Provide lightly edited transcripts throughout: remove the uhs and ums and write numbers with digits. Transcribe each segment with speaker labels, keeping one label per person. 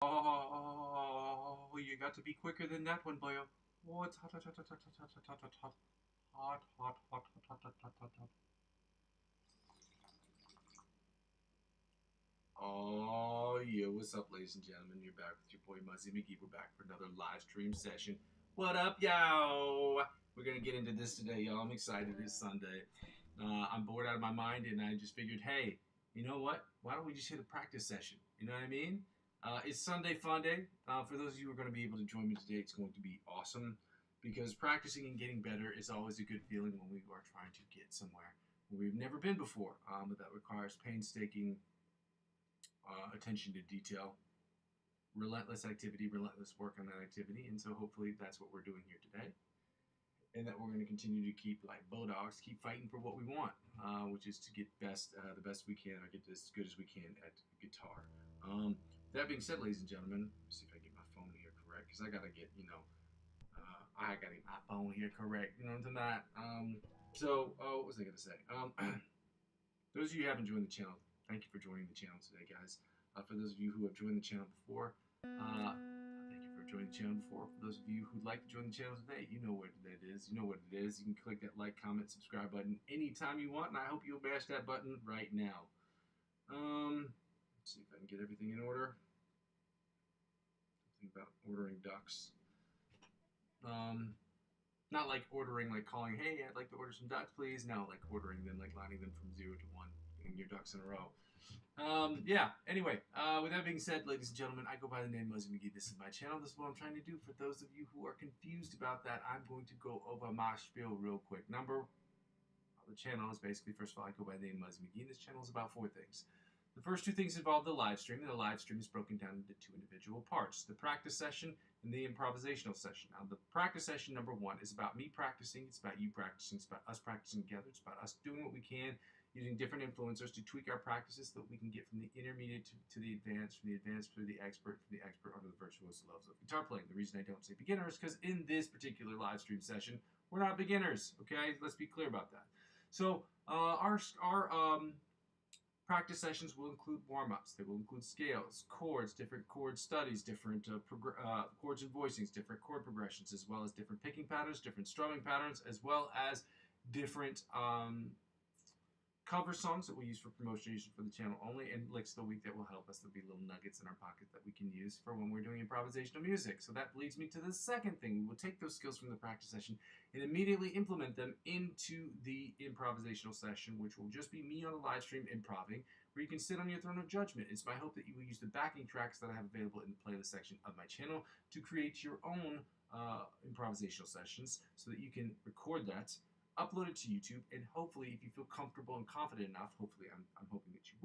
Speaker 1: Oh, you got to be quicker than that one, boy. Oh, it's hot, hot, hot, hot, hot, hot, hot, hot, hot, hot, hot, hot, hot, hot, hot, hot, hot. Oh, yeah, what's up, ladies and gentlemen? You're back with your boy Muzzy McGee. We're back for another live stream session. What up, yo? We're gonna get into this today, y'all. I'm excited. It's Sunday. I'm bored out of my mind, and I just figured, hey, you know what? Why don't we just hit a practice session? You know what I mean? It's Sunday Fun Day. For those of you who are going to be able to join me today, it's going to be awesome because practicing and getting better is always a good feeling when we are trying to get somewhere where we've never been before. But that requires painstaking attention to detail, relentless activity, relentless work on that activity, and so hopefully that's what we're doing here today, and that we're going to continue to keep like bulldogs, keep fighting for what we want, which is to get the best we can, or get as good as we can at guitar. That being said, ladies and gentlemen, let's see if I get my phone here correct, because I gotta get I gotta get my phone here correct. You know what I'm talking about? What was I gonna say? Those of you who haven't joined the channel, thank you for joining the channel today, guys. For those of you who have joined the channel before, thank you for joining the channel before. For those of you who'd like to join the channel today, you know what that is. You know what it is. You can click that like, comment, subscribe button anytime you want, and I hope you'll bash that button right now. Let's see if I can get everything in order. Something about ordering ducks. Not like ordering, like calling, hey, I'd like to order some ducks, please. No, like ordering them, like lining them from 0 to 1, getting your ducks in a row. Yeah, anyway, with that being said, ladies and gentlemen, I go by the name Muzzy McGee. This is my channel. This is what I'm trying to do. For those of you who are confused about that, I'm going to go over my spiel real quick. The channel is basically, first of all, I go by the name Muzzy McGee. This channel is about 4 things. The first 2 things involve the live stream, and the live stream is broken down into 2 individual parts, the practice session and the improvisational session. Now, the practice session number 1 is about me practicing, it's about you practicing, it's about us practicing together, it's about us doing what we can, using different influencers to tweak our practices so that we can get from the intermediate to the advanced, from the advanced to the expert, from the expert onto the virtuoso levels of guitar playing. The reason I don't say beginners is because in this particular live stream session, we're not beginners, okay? Let's be clear about that. So, our practice sessions will include warm-ups. They will include scales, chords, different chord studies, different chords and voicings, different chord progressions, as well as different picking patterns, different strumming patterns, as well as different cover songs that we use for promotion for the channel only, and licks of the week that will help us. There'll be little nuggets in our pocket that we can use for when we're doing improvisational music. So that leads me to the second thing. We will take those skills from the practice session and immediately implement them into the improvisational session, which will just be me on the live stream improving, where you can sit on your throne of judgment. It's my hope that you will use the backing tracks that I have available in the playlist section of my channel to create your own improvisational sessions so that you can record that, upload it to YouTube, and hopefully, if you feel comfortable and confident enough, hopefully I'm hoping that you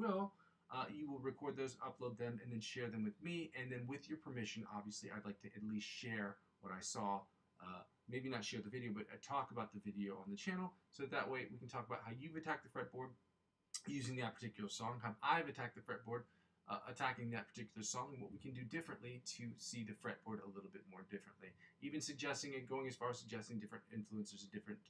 Speaker 1: will record those, upload them, and then share them with me. And then with your permission, obviously, I'd like to at least share what I saw. Maybe not share the video, but talk about the video on the channel, so that way we can talk about how you've attacked the fretboard using that particular song, how I've attacked the fretboard attacking that particular song, and what we can do differently to see the fretboard a little bit more differently. Even suggesting and going as far as suggesting different influencers and different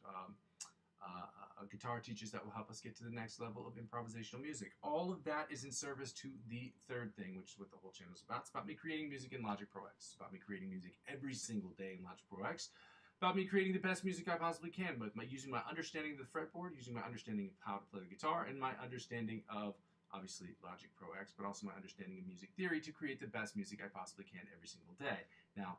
Speaker 1: guitar teachers that will help us get to the next level of improvisational music. All of that is in service to the third thing, which is what the whole channel is about. It's about me creating music in Logic Pro X. It's about me creating music every single day in Logic Pro X. About me creating the best music I possibly can, but using my understanding of the fretboard, using my understanding of how to play the guitar, and my understanding of, obviously, Logic Pro X, but also my understanding of music theory to create the best music I possibly can every single day. Now,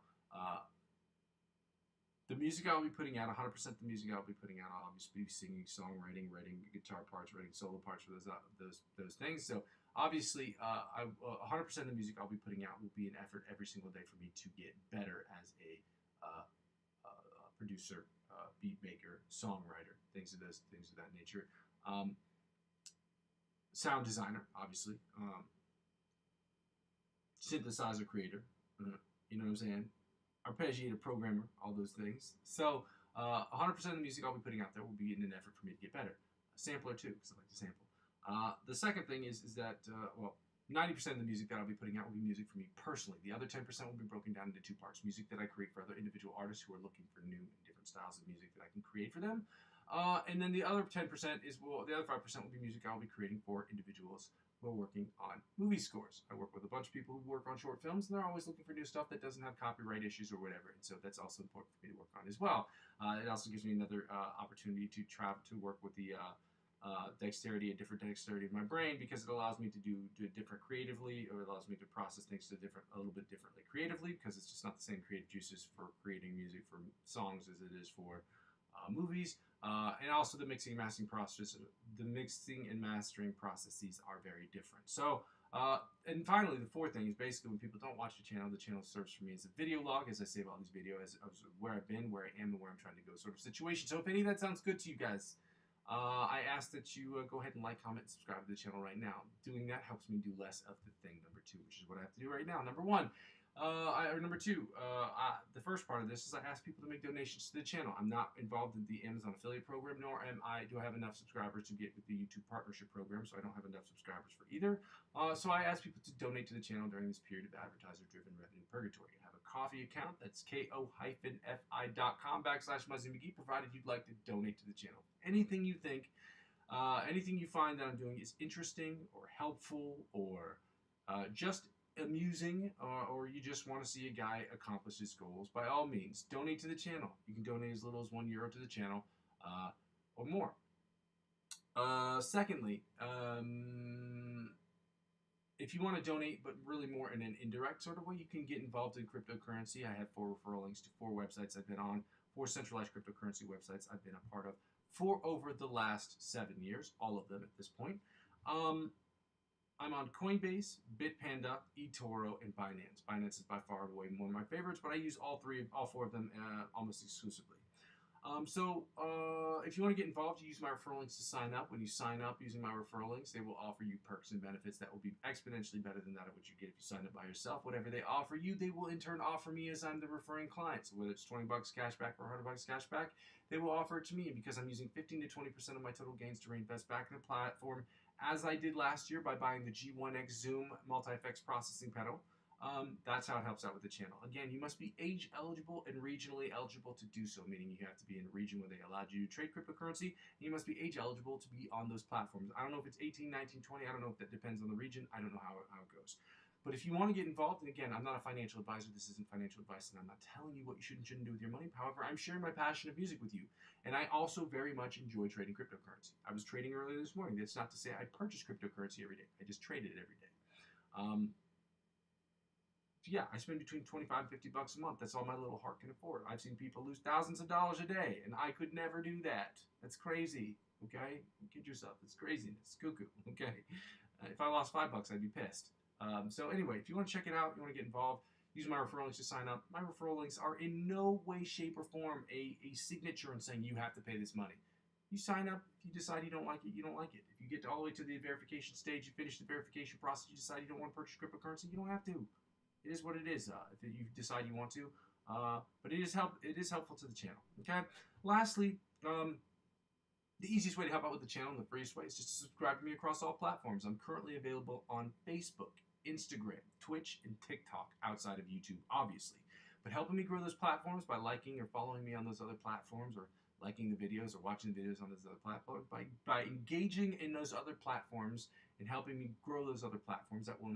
Speaker 1: the music I'll be putting out, 100% the music I'll be putting out, I'll obviously be singing, songwriting, writing guitar parts, writing solo parts for those things. So obviously, 100% of the music I'll be putting out will be an effort every single day for me to get better as a producer, beat maker, songwriter, things of that nature. Sound designer, obviously. Synthesizer creator. You know what I'm saying? Arpeggiator programmer, all those things. So 100% of the music I'll be putting out there will be in an effort for me to get better. A sampler too, because I like to sample. The second thing is that, well, 90% of the music that I'll be putting out will be music for me personally. The other 10% will be broken down into 2 parts. Music that I create for other individual artists who are looking for new and different styles of music that I can create for them. And then the other 10% is, well, the other 5% will be music I'll be creating for individuals who are working on movie scores. I work with a bunch of people who work on short films, and they're always looking for new stuff that doesn't have copyright issues or whatever. And so that's also important for me to work on as well. It also gives me another opportunity to travel to work with the dexterity, a different dexterity of my brain, because it allows me to do it different creatively, or it allows me to process things a little bit differently creatively, because it's just not the same creative juices for creating music for songs as it is for movies. And also the mixing and mastering process. The mixing and mastering processes are very different. So, and finally, the fourth thing is basically when people don't watch the channel serves for me as a video log, as I save all these videos, as where I've been, where I am, and where I'm trying to go sort of situation. So if any of that sounds good to you guys, I ask that you go ahead and like, comment, and subscribe to the channel right now. Doing that helps me do less of the thing number 2, which is what I have to do right now. Number 1. Or number 2, the first part of this is I ask people to make donations to the channel. I'm not involved in the Amazon affiliate program, nor do I have enough subscribers to get with the YouTube partnership program, so I don't have enough subscribers for either. So I ask people to donate to the channel during this period of advertiser-driven revenue purgatory. I have a Coffee account, that's ko-fi.com/Muzzy McGee, provided you'd like to donate to the channel. Anything you think, anything you find that I'm doing is interesting or helpful or just amusing, or you just want to see a guy accomplish his goals, by all means, donate to the channel. You can donate as little as €1 to the channel or more. Secondly, if you want to donate, but really more in an indirect sort of way, you can get involved in cryptocurrency. I have 4 referral links to 4 websites I've been on, 4 centralized cryptocurrency websites I've been a part of for over the last 7 years, all of them at this point. I'm on Coinbase, Bitpanda, eToro, and Binance. Binance is by far and away one of my favorites, but I use all 4 of them almost exclusively. If you want to get involved, you use my referral links to sign up. When you sign up using my referral links, they will offer you perks and benefits that will be exponentially better than that of what you get if you sign up by yourself. Whatever they offer you, they will in turn offer me as I'm the referring client. So whether it's $20 cash back or $100 cash back, they will offer it to me. And because I'm using 15 to 20% of my total gains to reinvest back in the platform, as I did last year by buying the G1X Zoom multi-effects processing pedal, that's how it helps out with the channel. Again, you must be age eligible and regionally eligible to do so, meaning you have to be in a region where they allowed you to trade cryptocurrency, and you must be age eligible to be on those platforms. I don't know if it's 18, 19, 20. I don't know if that depends on the region. I don't know how it goes. But if you want to get involved, and again, I'm not a financial advisor. This isn't financial advice, and I'm not telling you what you should and shouldn't do with your money. However, I'm sharing my passion of music with you, and I also very much enjoy trading cryptocurrency. I was trading earlier this morning. That's not to say I purchase cryptocurrency every day. I just traded it every day. Yeah, I spend between $25 and $50 a month. That's all my little heart can afford. I've seen people lose thousands of dollars a day, and I could never do that. That's crazy, okay? Kid yourself. It's craziness. Cuckoo, okay? If I lost $5, I'd be pissed. So anyway, if you want to check it out, you want to get involved, use my referral links to sign up. My referral links are in no way, shape, or form a signature in saying you have to pay this money. You sign up. If you decide you don't like it, you don't like it. If you get all the way to the verification stage, you finish the verification process, you decide you don't want to purchase cryptocurrency, you don't have to. It is what it is. If you decide you want to, but it is helpful to the channel. Okay. Lastly, the easiest way to help out with the channel, and the freest way, is just to subscribe to me across all platforms. I'm currently available on Facebook, Instagram, Twitch, and TikTok, outside of YouTube, obviously. But helping me grow those platforms by liking or following me on those other platforms, or liking the videos or watching the videos on those other platforms, by engaging in those other platforms and helping me grow those other platforms, that will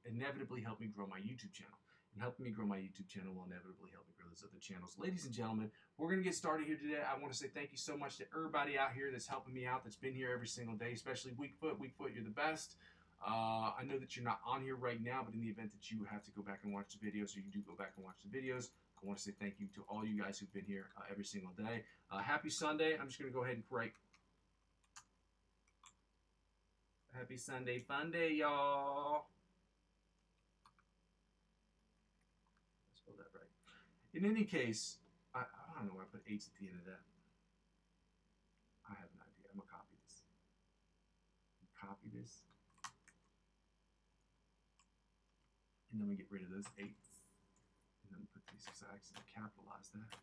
Speaker 1: inevitably help me grow my YouTube channel. And helping me grow my YouTube channel will inevitably help me grow those other channels. Ladies and gentlemen, we're going to get started here today. I want to say thank you so much to everybody out here that's helping me out, that's been here every single day, especially Weakfoot. Weakfoot, you're the best. I know that you're not on here right now, but in the event that you have to go back and watch the videos, or you do go back and watch the videos, I want to say thank you to all you guys who've been here every single day. Happy Sunday. I'm just going to go ahead and write. Happy Sunday fun day, y'all. I spelled that right. In any case, I don't know why I put H at the end of that. I have an idea. I'm going to copy this. Copy this. And then we get rid of those 8s. And then put these, because I accidentally capitalize that.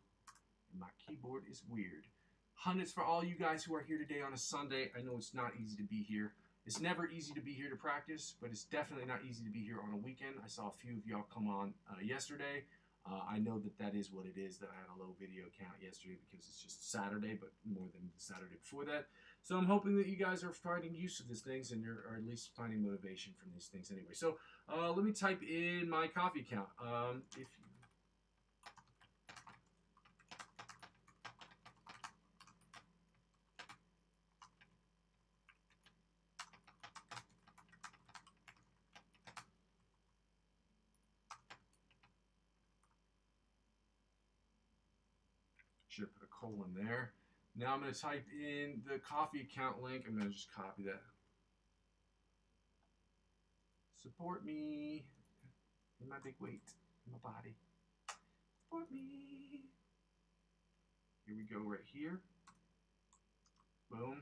Speaker 1: And my keyboard is weird. Hundreds for all you guys who are here today on a Sunday. I know it's not easy to be here. It's never easy to be here to practice, but it's definitely not easy to be here on a weekend. I saw a few of y'all come on yesterday. I know that that is what it is, that I had a low video count yesterday because it's just Saturday, but more than the Saturday before that. So I'm hoping that you guys are finding use of these things and you're or at least finding motivation from these things anyway. So let me type in my coffee count. If you should put a colon there. Now I'm going to type in the coffee account link. I'm going to just copy that. Support me in my big weight, in my body. Support me. Here we go right here. Boom.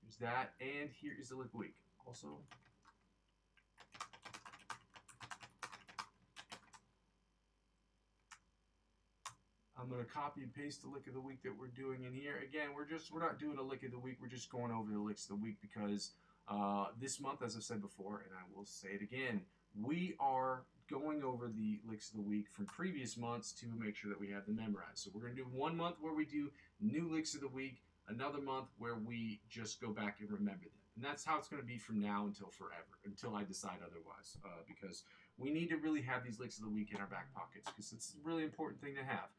Speaker 1: Here's that. And here is the lick week. Also, I'm going to copy and paste the lick of the week that we're doing in here. Again, we're not doing a lick of the week. We're just going over the licks of the week because this month, as I said before, and I will say it again, we are going over the licks of the week from previous months to make sure that we have them memorized. So we're going to do 1 month where we do new licks of the week, another month where we just go back and remember them. And that's how it's going to be from now until forever, until I decide otherwise, because we need to really have these licks of the week in our back pockets because it's a really important thing to have.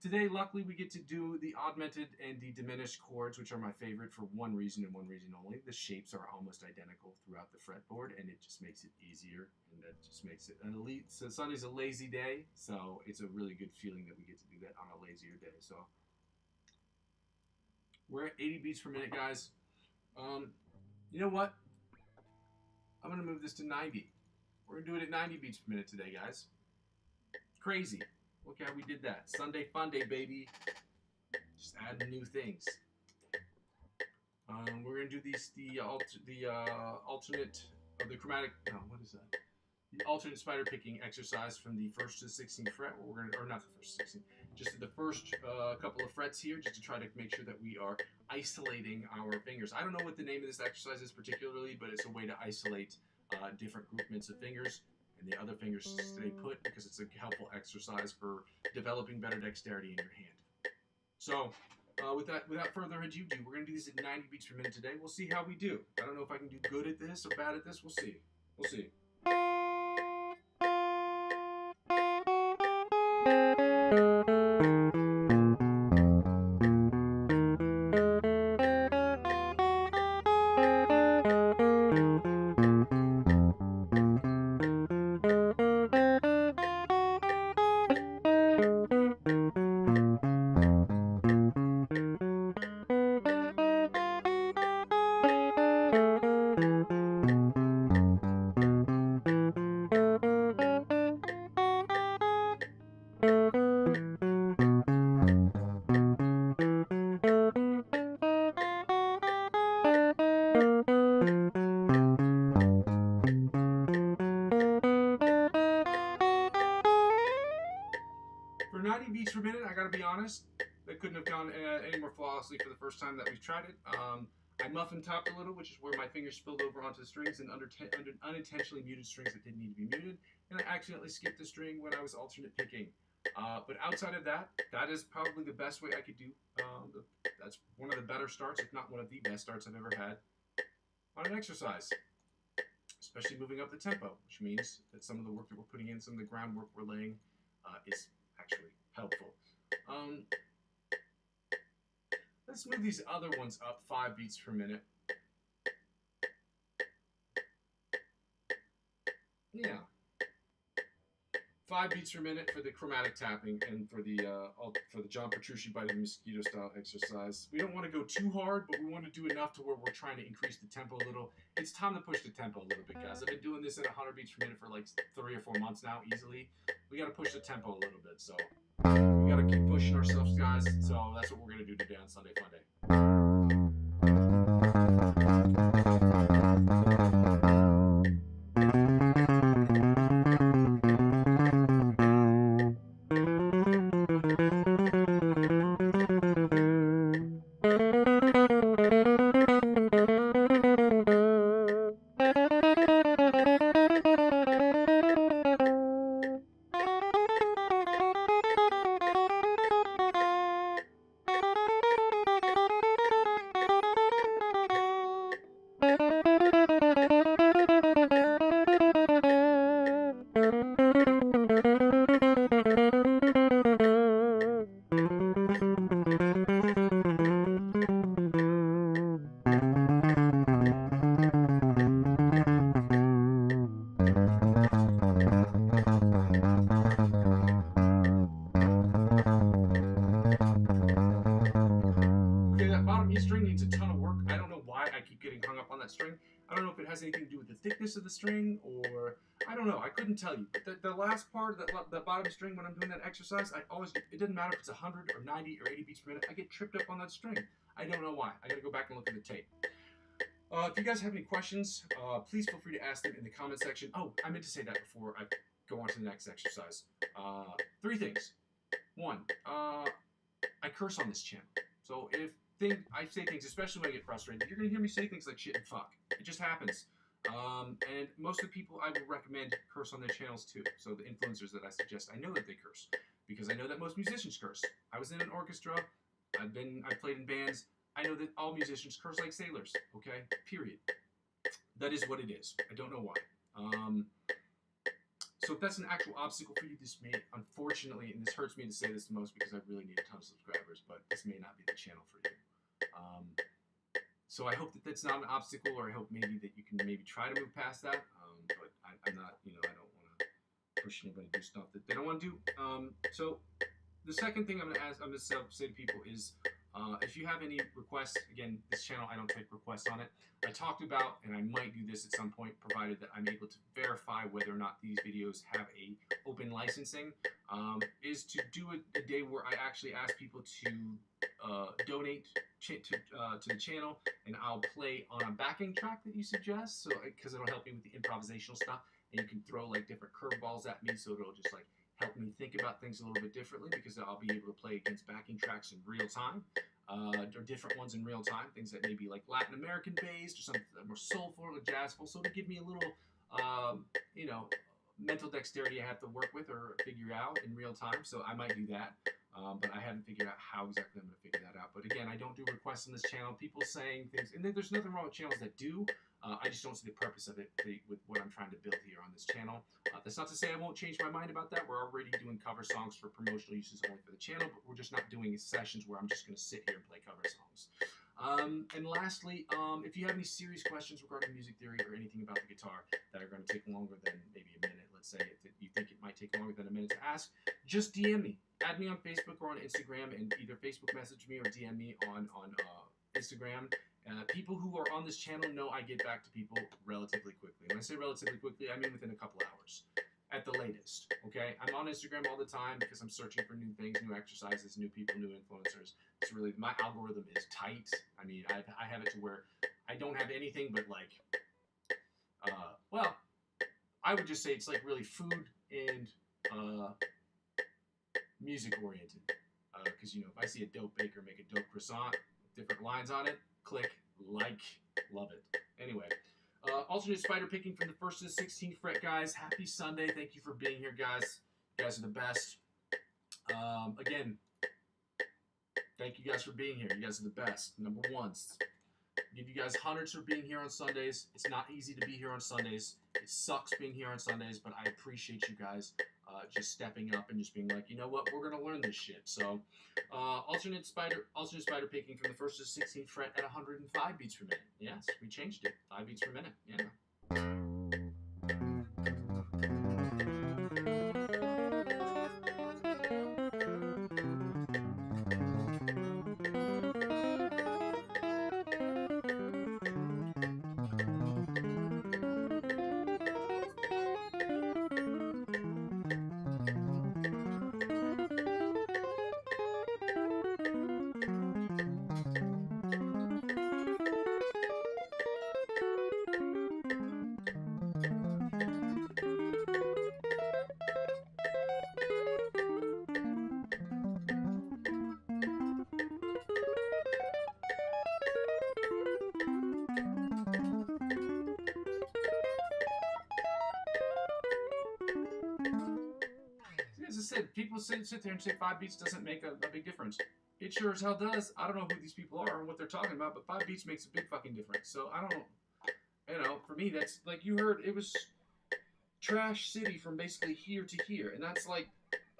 Speaker 1: Today, luckily, we get to do the augmented and the diminished chords, which are my favorite for one reason and one reason only. The shapes are almost identical throughout the fretboard, and it just makes it easier, and that just makes it an elite. So Sunday's a lazy day, so it's a really good feeling that we get to do that on a lazier day. So we're at 80 beats per minute, guys. You know what? I'm going to move this to 90. We're going to do it at 90 beats per minute today, guys. Crazy. Look how we did that. Sunday fun day, baby. Just adding new things. We're gonna do the alternate of the chromatic. No, what is that? The alternate spider picking exercise from the 1st to the 16th fret. We're gonna, or not the 1st to 16th, just the first couple of frets here, just to try to make sure that we are isolating our fingers. I don't know what the name of this exercise is particularly, but it's a way to isolate different groupments of fingers. And the other fingers stay put because it's a helpful exercise for developing better dexterity in your hand. So, without further ado, we're going to do these at 90 beats per minute today. We'll see how we do. I don't know if I can do good at this or bad at this. We'll see. We'll see. For 90 beats per minute, I gotta be honest, that couldn't have gone any more flawlessly for the first time that we've tried it. I muffin topped a little, which is where my fingers spilled over onto the strings and unintentionally muted strings that didn't need to be muted, and I accidentally skipped a string when I was alternate picking. But outside of that, that is probably the best way I could do. That's one of the better starts, if not one of the best starts I've ever had on an exercise. Especially moving up the tempo, which means that some of the work that we're putting in, some of the groundwork we're laying, is actually helpful. Let's move these other ones up 5 beats per minute. Yeah. 5 beats per minute for the chromatic tapping and for the John Petrucci biting mosquito style exercise. We don't want to go too hard, but we want to do enough to where we're trying to increase the tempo a little. It's time to push the tempo a little bit, guys. I've been doing this at 100 beats per minute for like 3 or 4 months now, easily. We got to push the tempo a little bit, so we got to keep pushing ourselves, guys. So that's what we're going to do today on Sunday Fun Day. That bottom E string needs a ton of work. I don't know why I keep getting hung up on that string. I don't know if it has anything to do with the thickness of the string, or I don't know. I couldn't tell you. But the last part, the bottom string, when I'm doing that exercise, it doesn't matter if it's 100 or 90 or 80 beats per minute. I get tripped up on that string. I don't know why. I gotta go back and look at the tape. If you guys have any questions, please feel free to ask them in the comment section. Oh, I meant to say that before I go on to the next exercise. 3 things. 1, I curse on this channel. So if I say things, especially when I get frustrated, you're going to hear me say things like shit and fuck. It just happens. And most of the people I would recommend curse on their channels too. So the influencers that I suggest, I know that they curse because I know that most musicians curse. I was in an orchestra. I've played in bands. I know that all musicians curse like sailors. Okay, period. That is what it is. I don't know why. So if that's an actual obstacle for you, this may, unfortunately, and this hurts me to say this the most because I really need a ton of subscribers, but this may not be the channel for you. So I hope that that's not an obstacle, or I hope maybe that you can maybe try to move past that. But I'm not, I don't want to push anybody to do stuff that they don't want to do. So the second thing I'm going to say to people is, if you have any requests, again, this channel, I don't take requests on it. I talked about, and I might do this at some point, provided that I'm able to verify whether or not these videos have a open licensing, is to do a day where I actually ask people to donate to the channel, and I'll play on a backing track that you suggest, so because it'll help me with the improvisational stuff, and you can throw like different curveballs at me, so it'll just like help me think about things a little bit differently, because I'll be able to play against backing tracks in real time, or different ones in real time, things that may be like Latin American based, or something more soulful or jazzful, so to give me a little, mental dexterity I have to work with or figure out in real time, so I might do that, but I haven't figured out how exactly I'm going to figure that out. But again, I don't do requests on this channel, people saying things, and there's nothing wrong with channels that do. I just don't see the purpose of it with what I'm trying to build here on this channel. That's not to say I won't change my mind about that. We're already doing cover songs for promotional uses only for the channel, but we're just not doing sessions where I'm just going to sit here and play cover songs. And lastly, if you have any serious questions regarding music theory or anything about the guitar that are going to take longer than maybe a minute, let's say, if you think it might take longer than a minute to ask, just DM me. Add me on Facebook or on Instagram, and either Facebook message me or DM me on Instagram. People who are on this channel know I get back to people relatively quickly. When I say relatively quickly, I mean within a couple hours at the latest. Okay, I'm on Instagram all the time because I'm searching for new things, new exercises, new people, new influencers. It's really, my algorithm is tight. I mean, I have it to where I don't have anything but like, well, I would just say it's like really food and music oriented. Because if I see a dope baker make a dope croissant with different lines on it, click, like, love it. Anyway, alternate spider picking from the 1st to the 16th fret, guys. Happy Sunday. Thank you for being here, guys. You guys are the best. Again, thank you guys for being here. You guys are the best. Number ones. Give you guys hundreds for being here on Sundays. It's not easy to be here on Sundays. It sucks being here on Sundays, but I appreciate you guys just stepping up and just being like, you know what, we're gonna learn this shit. So, alternate spider picking from the 1st to the 16th fret at 105 beats per minute. Yes, we changed it. 5 beats per minute. Yeah. As I said, people sit there and say 5 beats doesn't make a big difference. It sure as hell does. I don't know who these people are and what they're talking about, but 5 beats makes a big fucking difference. So I don't know. For me, that's like you heard, it was trash city from basically here to here, and that's like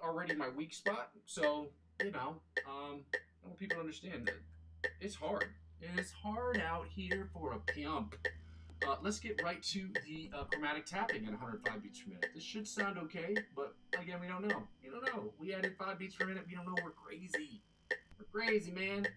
Speaker 1: already my weak spot. So I want people to understand that it's hard. It's hard out here for a pimp. Let's get right to the chromatic tapping at 105 beats per minute. This should sound okay, but again, we don't know. We don't know. We added 5 beats per minute. We don't know. We're crazy. We're crazy, man.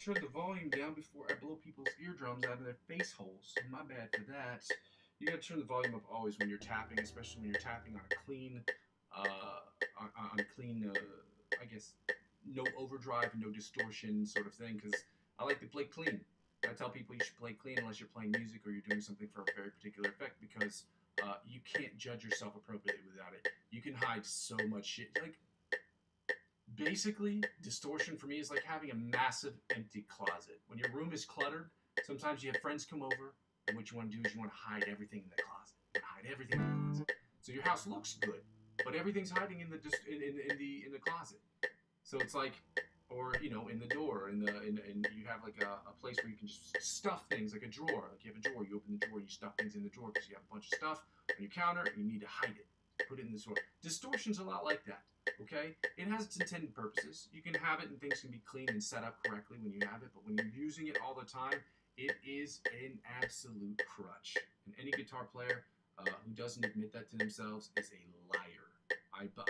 Speaker 1: Turn the volume down before I blow people's eardrums out of their face holes. My bad for that. You gotta turn the volume up always when you're tapping, especially when you're tapping on a clean, I guess, no overdrive, no distortion sort of thing. Because I like to play clean. I tell people you should play clean unless you're playing music or you're doing something for a very particular effect, because you can't judge yourself appropriately without it. You can hide so much shit. Like, basically, distortion for me is like having a massive empty closet. When your room is cluttered, sometimes you have friends come over, and what you want to do is you want to hide everything in the closet. You hide everything in the closet. So your house looks good, but everything's hiding in the closet. So it's like, or in the door, and you have like a place where you can just stuff things, like a drawer. Like you have a drawer, you open the drawer, you stuff things in the drawer because you have a bunch of stuff on your counter, and you need to hide it. Put it in the drawer. Distortion's a lot like that. Okay? It has its intended purposes. You can have it and things can be clean and set up correctly when you have it, but when you're using it all the time, it is an absolute crutch. And any guitar player who doesn't admit that to themselves is a liar.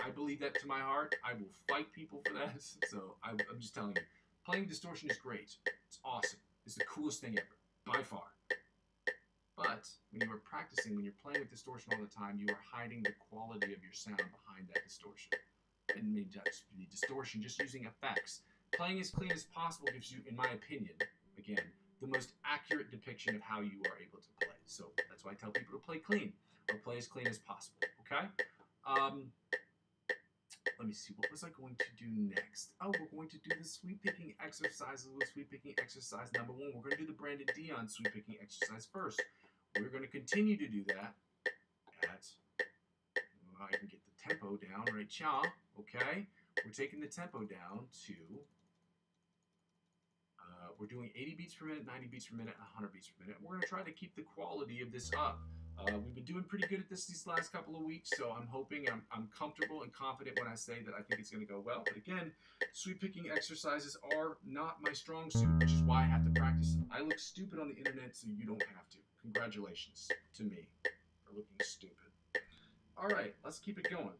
Speaker 1: I believe that to my heart. I will fight people for that. So I'm just telling you, playing distortion is great. It's awesome. It's the coolest thing ever, by far. But when you are practicing, when you're playing with distortion all the time, you are hiding the quality of your sound behind that distortion. And maybe just the distortion, just using effects. Playing as clean as possible gives you, in my opinion, again, the most accurate depiction of how you are able to play. So that's why I tell people to play clean, or play as clean as possible, okay? Let me see, what was I going to do next? Oh, we're going to do the sweep picking exercises with sweep picking exercise number 1. We're going to do the Brandon Dion sweep picking exercise first. We're going to continue to do that at, I can get the tempo down right, cha, okay? We're taking the tempo down to, we're doing 80 beats per minute, 90 beats per minute, 100 beats per minute. We're going to try to keep the quality of this up. We've been doing pretty good at this these last couple of weeks, so I'm hoping, I'm comfortable and confident when I say that I think it's going to go well. But again, sweep picking exercises are not my strong suit, which is why I have to practice. I look stupid on the internet, so you don't have to. Congratulations to me for looking stupid. All right, let's keep it going.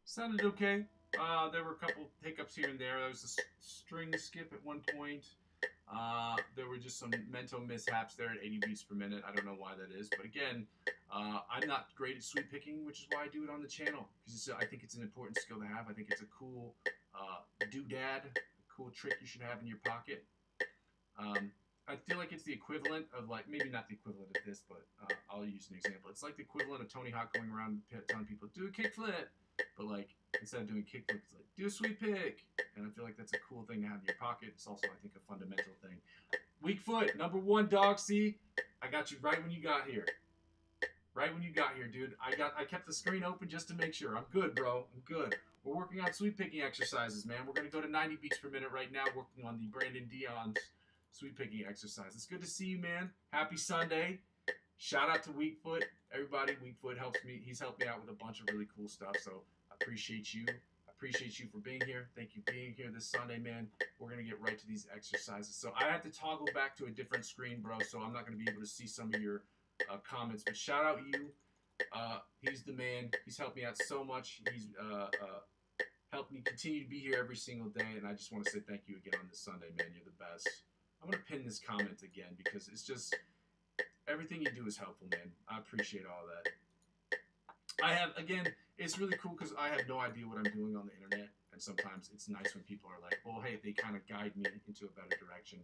Speaker 1: Sounded okay. There were a couple hiccups here and there. There was a string skip at one point. There were just some mental mishaps there at 80 beats per minute. I don't know why that is, but again, I'm not great at sweep picking, which is why I do it on the channel, because I think it's an important skill to have. I think it's a cool doodad, a cool trick you should have in your pocket. I feel like it's the equivalent of, like, maybe not the equivalent of this, but I'll use an example. It's like the equivalent of Tony Hawk going around telling people, do a kickflip. But, like, instead of doing kickflip, it's like, do a sweep pick. And I feel like that's a cool thing to have in your pocket. It's also, I think, a fundamental thing. Weak foot, number one, dog. See, I got you right when you got here. Right when you got here, dude. I kept the screen open just to make sure. I'm good, bro. I'm good. We're working on sweep picking exercises, man. We're gonna go to 90 beats per minute right now, working on the Brandon Dion's sweep picking exercise. It's good to see you, man. Happy Sunday. Shout out to Weakfoot. Everybody, Weakfoot helps me. He's helped me out with a bunch of really cool stuff. So I appreciate you. I appreciate you for being here. Thank you for being here this Sunday, man. We're going to get right to these exercises. So I had to toggle back to a different screen, bro. So I'm not going to be able to see some of your comments. But shout out you. He's the man. He's helped me out so much. He's helped me continue to be here every single day. And I just want to say thank you again on this Sunday, man. You're the best. I'm going to pin this comment again because it's just... everything you do is helpful, man. I appreciate all that. Again, it's really cool because I have no idea what I'm doing on the internet. And sometimes it's nice when people are like, well, hey, they kind of guide me into a better direction.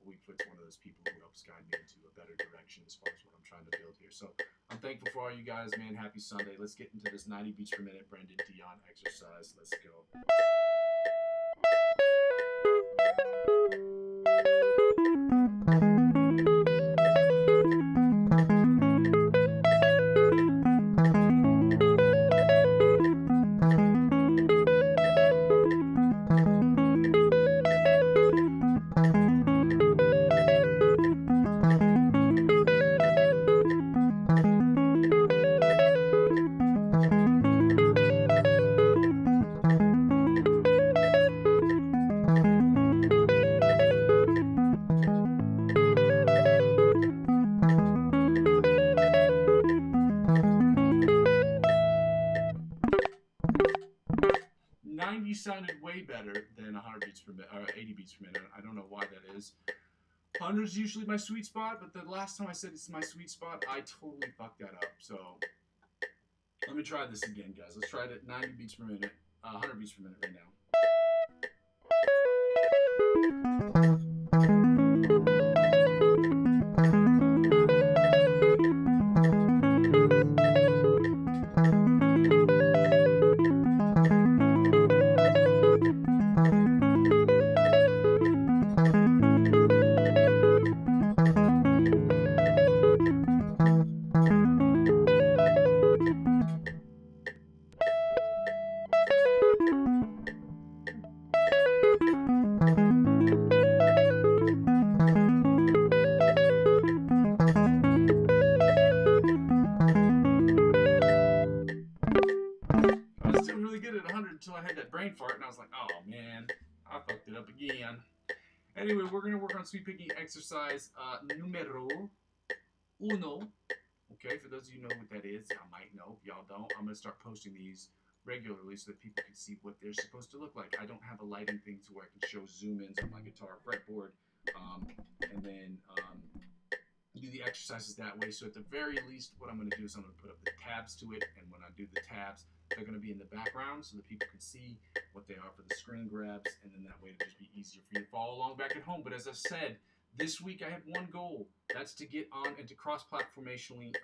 Speaker 1: Weakfoot's one of those people who helps guide me into a better direction as far as what I'm trying to build here. So I'm thankful for all you guys, man. Happy Sunday. Let's get into this 90 beats per minute Brandon Dion exercise. Let's go. 90 sounded way better than 100 beats per minute, or 80 beats per minute. I don't know why that is. 100 is usually my sweet spot, but the last time I said it's my sweet spot, I totally fucked that up. So let me try this again, guys. Let's try it at 90 beats per minute, 100 beats per minute right now. Until I had that brain fart and I was like, oh man, I fucked it up again. Anyway, we're going to work on sweep picking exercise numero uno. Okay, for those of you who know what that is, I might know. If y'all don't, I'm going to start posting these regularly so that people can see what they're supposed to look like. I don't have a lighting thing to where I can show zoom-ins on my guitar fretboard and then do the exercises that way. So at the very least, what I'm going to do is I'm going to put up the tabs to it, and when I do the tabs, they're going to be in the background so that people can see what they are for the screen grabs, and then that way it'll just be easier for you to follow along back at home. But as I said, this week I have one goal. That's to get on and to cross-platformationally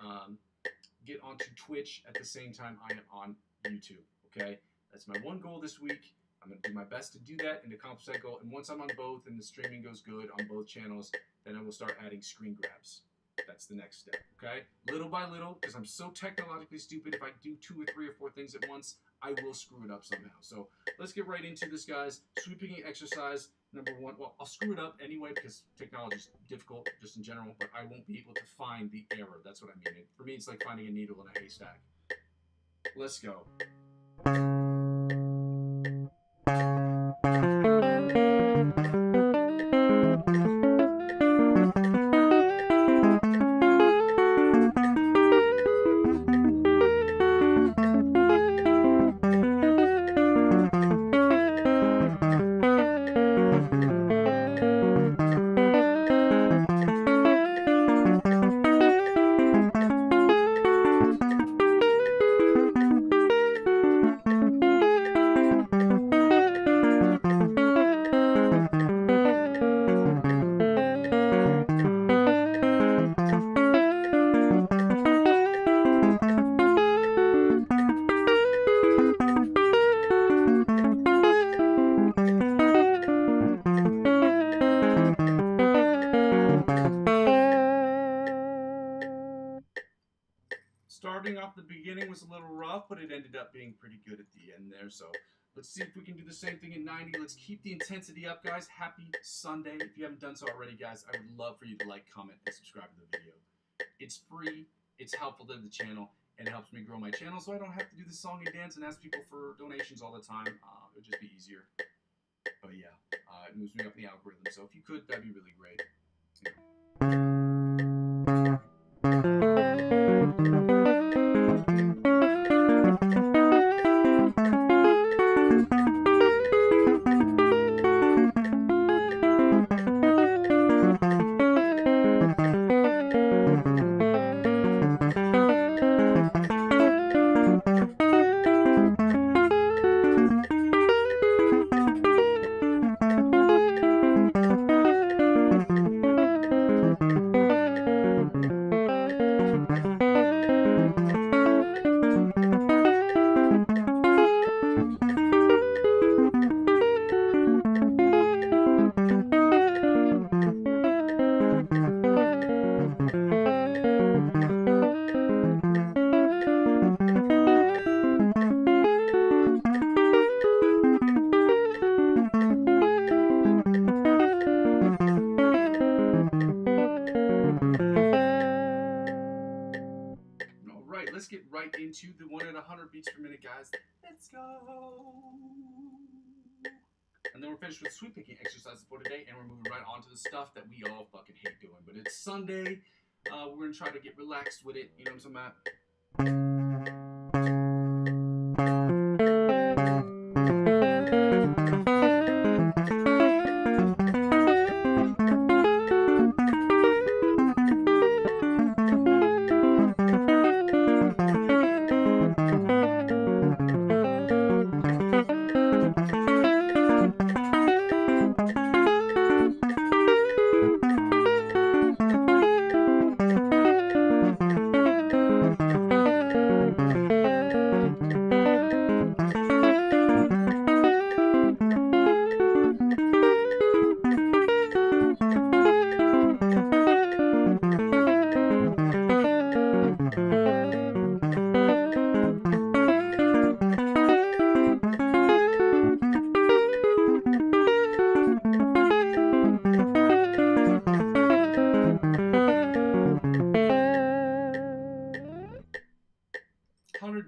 Speaker 1: get onto Twitch at the same time I am on YouTube, okay? That's my one goal this week. I'm going to do my best to do that and accomplish that goal. And once I'm on both and the streaming goes good on both channels, then I will start adding screen grabs. That's the next step, okay? Little by little, because I'm so technologically stupid, if I do 2 or 3 or 4 things at once, I will screw it up somehow. So let's get right into this, guys. Sweep picking exercise number 1. Well, I'll screw it up anyway because technology is difficult just in general, but I won't be able to find the error. That's what I mean. For me, it's like finding a needle in a haystack. Let's go. Starting off the beginning was a little rough, but it ended up being pretty good at the end there. So let's see if we can do the same thing in 90. Let's keep the intensity up, guys. Happy Sunday. If you haven't done so already, guys, I would love for you to like, comment, and subscribe to the video. It's free, it's helpful to the channel, and it helps me grow my channel so I don't have to do the song and dance and ask people for donations all the time. It would just be easier. But yeah, it moves me up in the algorithm. So if you could, that'd be really great. Let's get right into the 1 at 100 beats per minute, guys. Let's go. And then we're finished with sweep picking exercises for today, and we're moving right on to the stuff that we all fucking hate doing. But it's Sunday. We're going to try to get relaxed with it. You know what I'm talking about?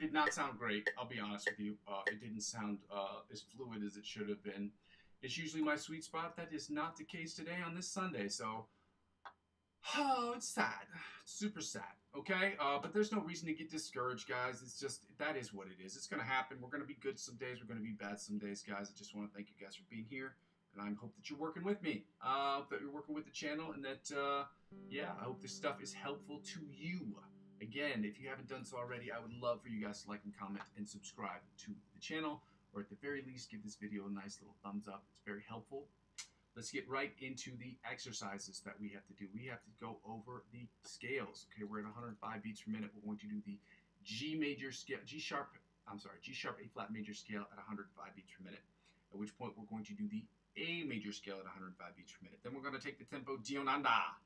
Speaker 1: Did not sound great, I'll be honest with you. It didn't sound as fluid as it should have been. It's usually my sweet spot. That is not the case today on this Sunday, so it's sad. It's super sad, okay? But there's no reason to get discouraged, guys. It's just, that is what it is. It's going to happen. We're going to be good some days. We're going to be bad some days, guys. I just want to thank you guys for being here, and I hope that you're working with me. I hope that you're working with the channel, and that, yeah, I hope this stuff is helpful to you. Again, if you haven't done so already, I would love for you guys to like and comment and subscribe to the channel, or at the very least, give this video a nice little thumbs up. It's very helpful. Let's get right into the exercises that we have to do. We have to go over the scales. Okay, we're at 105 beats per minute. We're going to do the G major scale, G sharp A flat major scale at 105 beats per minute. At which point we're going to do the A major scale at 105 beats per minute. Then we're going to take the tempo Dionanda,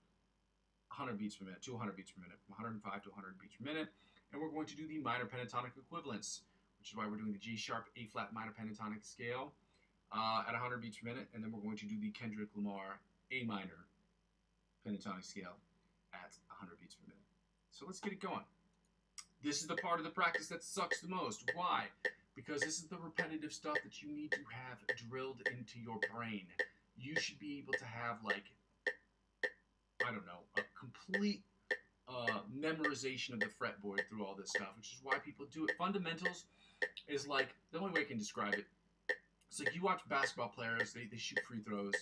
Speaker 1: 100 beats per minute, 200 beats per minute, from 105 to 100 beats per minute. And we're going to do the minor pentatonic equivalents, which is why we're doing the G sharp A flat minor pentatonic scale at 100 beats per minute. And then we're going to do the Kendrick Lamar A minor pentatonic scale at 100 beats per minute. So let's get it going. This is the part of the practice that sucks the most. Why? Because this is the repetitive stuff that you need to have drilled into your brain. You should be able to have, like, I don't know, a complete memorization of the fretboard through all this stuff, which is why people do it. Fundamentals is like, the only way I can describe it, it's like you watch basketball players, they shoot free throws,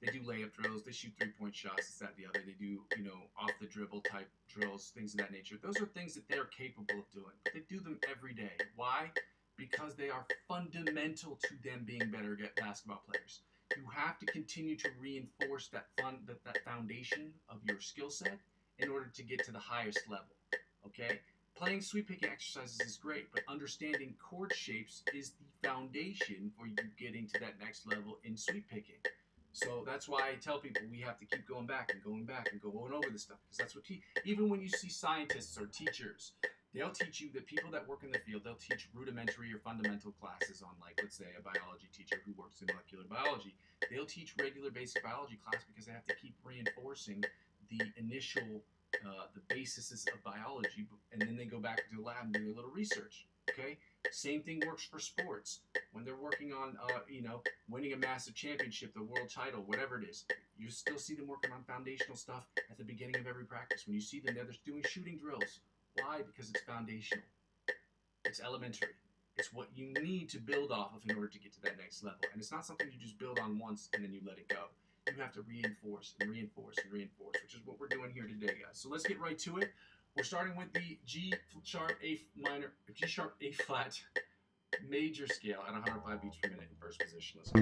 Speaker 1: they do layup drills, they shoot three-point shots, this, that, the other. They do, you know, off-the-dribble type drills, things of that nature. Those are things that they're capable of doing, but they do them every day. Why? Because they are fundamental to them being better basketball players. You have to continue to reinforce that foundation of your skill set in order to get to the highest level, okay? Playing sweep picking exercises is great, but understanding chord shapes is the foundation for you getting to that next level in sweep picking. So that's why I tell people we have to keep going back and going over this stuff, because that's what even when you see scientists or teachers, they'll teach you that people that work in the field, they'll teach rudimentary or fundamental classes on, like, let's say a biology teacher who works in molecular biology. They'll teach regular basic biology class because they have to keep reinforcing the initial, the bases of biology, and then they go back to the lab and do their little research. Okay? Same thing works for sports. When they're working on, winning a massive championship, the world title, whatever it is, you still see them working on foundational stuff at the beginning of every practice. When you see them, they're just doing shooting drills. Why? Because it's foundational. It's elementary. It's what you need to build off of in order to get to that next level. And it's not something you just build on once and then you let it go. You have to reinforce and reinforce and reinforce, which is what we're doing here today, guys. So let's get right to it. We're starting with the G sharp A flat major scale at 105 beats per minute in first position. Let's go.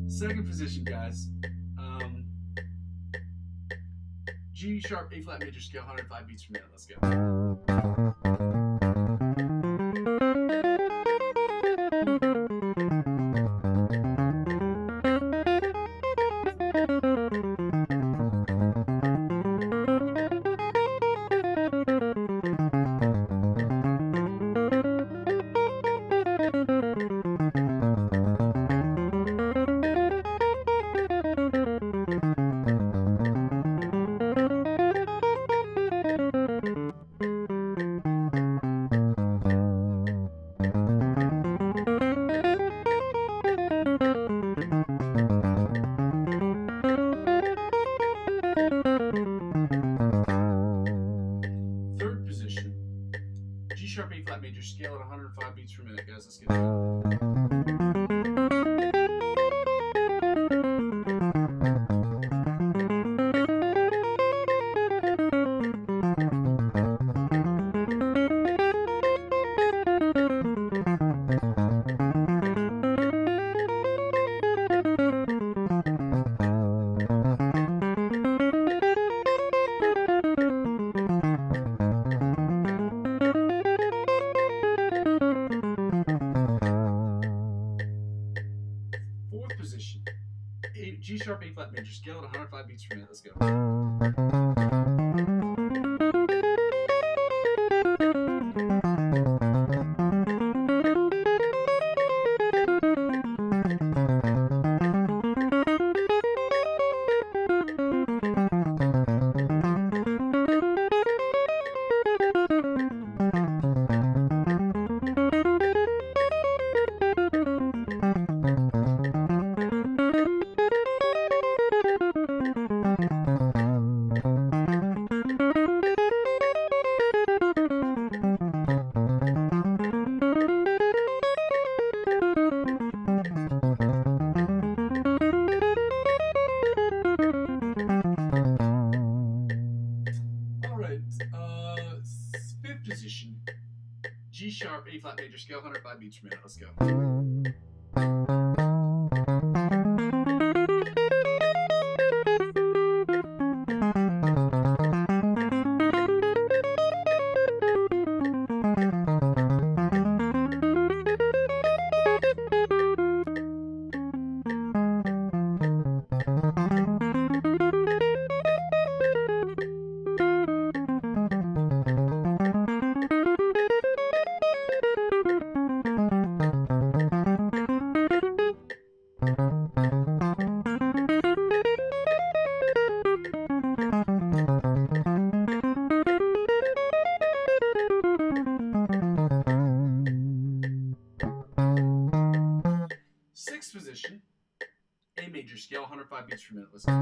Speaker 1: Second position, guys. G sharp A flat major scale, 105 beats per minute. Let's go. G sharp A flat major scale at 105 beats per minute, guys. Let's get it. Position. G sharp A flat major scale at 105 beats per minute. Let's go. Fifth position, G sharp A flat major scale, 105 beats per minute. Let's go. Sixth position, A major scale, 105 beats per minute. Let's go.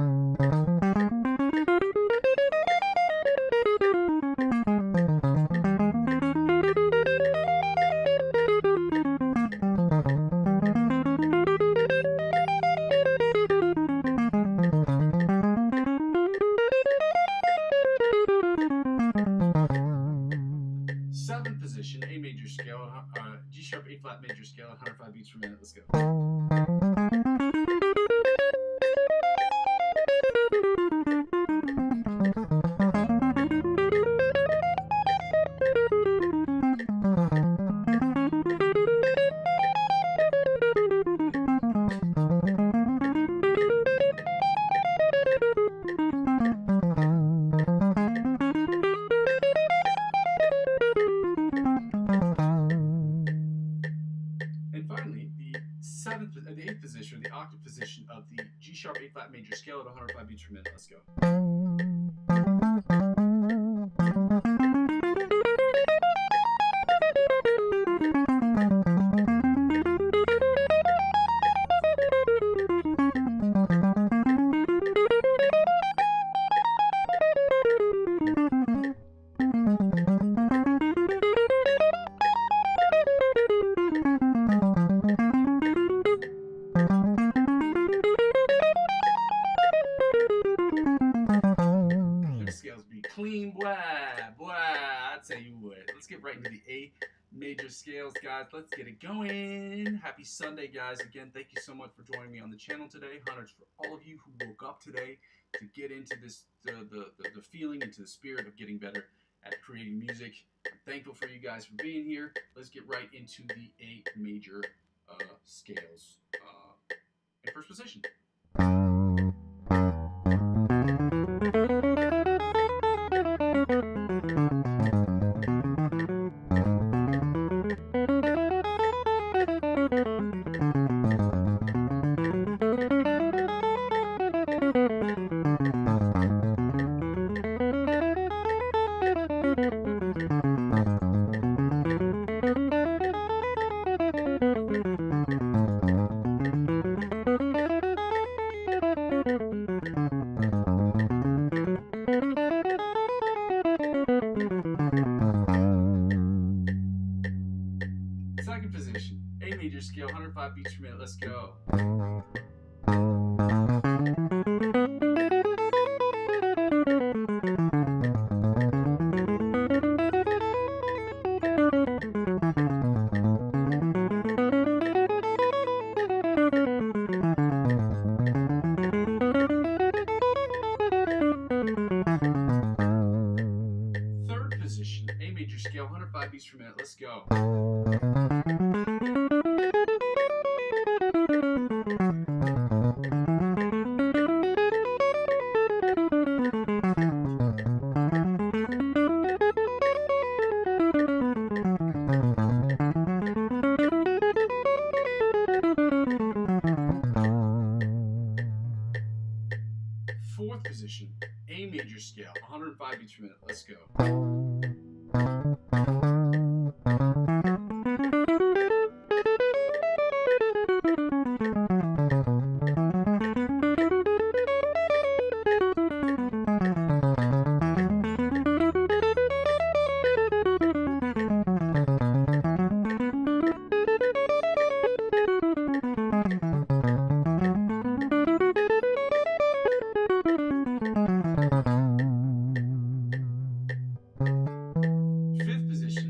Speaker 1: Seventh position, A major scale, G sharp, A flat major scale, 105 beats per minute. Let's go. And finally, the eighth position, the octave position of the G sharp, A flat major scale at 105 beats per minute. Let's go. Scales be clean, boy. I tell you what. Let's get right into the A major scales, guys. Let's get it going. Happy Sunday, guys. Again, thank you so much for joining me on the channel today. Hundreds for all of you who woke up today to get into this, the feeling, into the spirit of getting better at creating music. I'm thankful for you guys for being here. Let's get right into the A major scales in first position. Second position, A major scale, 105 beats per minute. Let's go. Third position, A major scale, 105 beats per minute. Let's go. Fourth position, A major scale, 105 beats per minute. Let's go. Fifth position,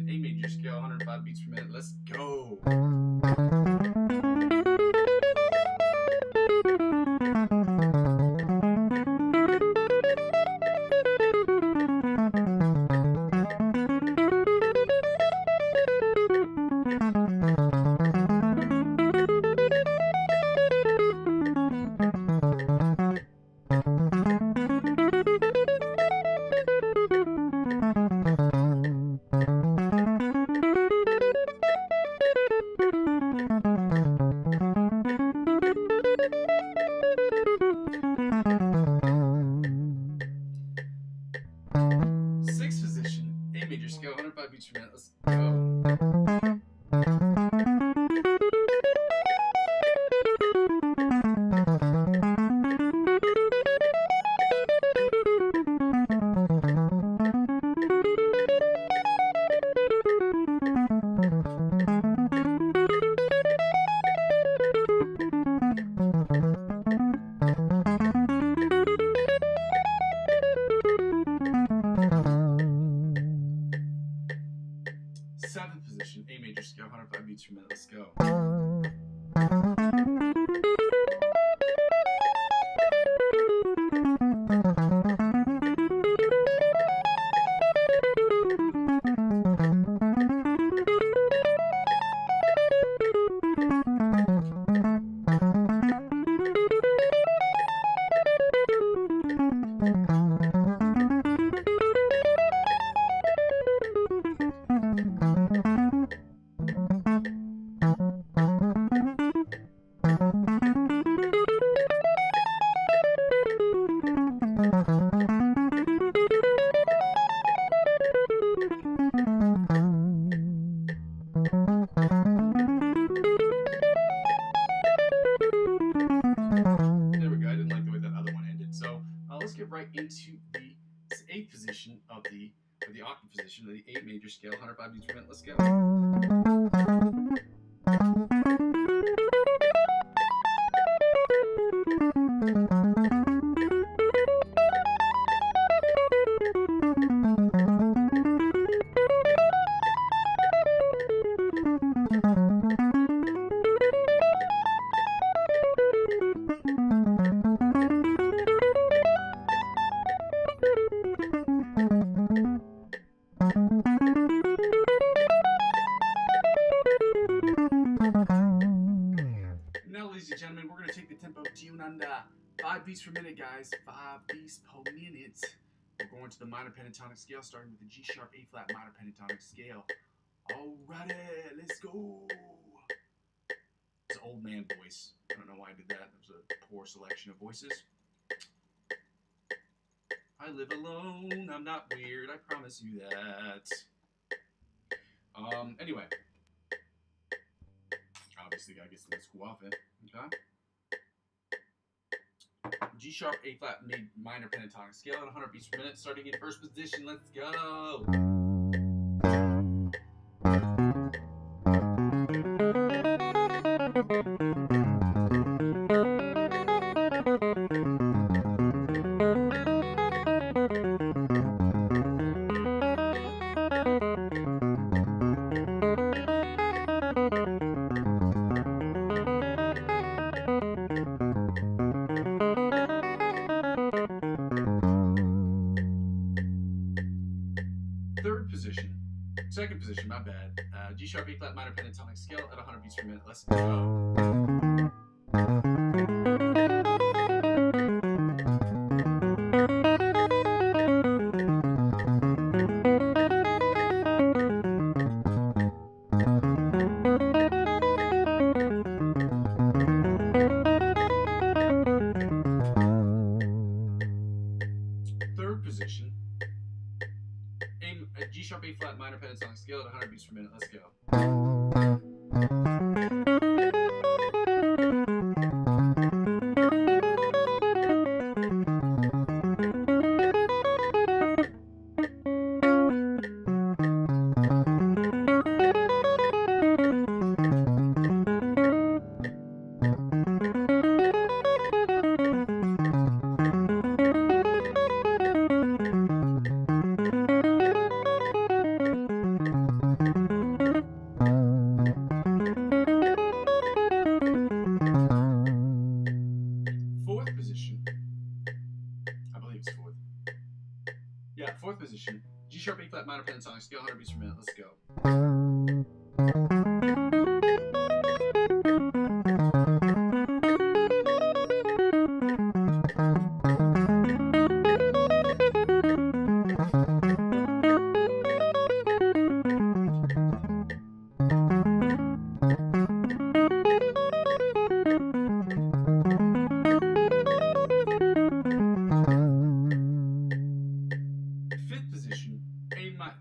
Speaker 1: into the 8th position of the octave position of the A major scale, 105 beats per minute. Let's go. Ladies and gentlemen, we're going to take the tempo tune under 5 beats per minute, guys. 5 beats per minute. We're going to the minor pentatonic scale, starting with the G sharp A flat minor pentatonic scale. Alrighty, let's go. It's an old man voice. I don't know why I did that. It was a poor selection of voices. I live alone. I'm not weird. I promise you that. Anyway. Obviously, gotta get some of this school off in. Okay. G sharp A flat minor pentatonic scale at 100 beats per minute, starting in first position. Let's go. Second position, my bad. G sharp A flat minor pentatonic scale at 100 beats per minute. Let's go. Third position. G sharp A flat minor pentatonic scale at 100 beats per minute. Let's go. Fourth position, G sharp A flat minor pentatonic scale, 100 beats per minute. Let's go.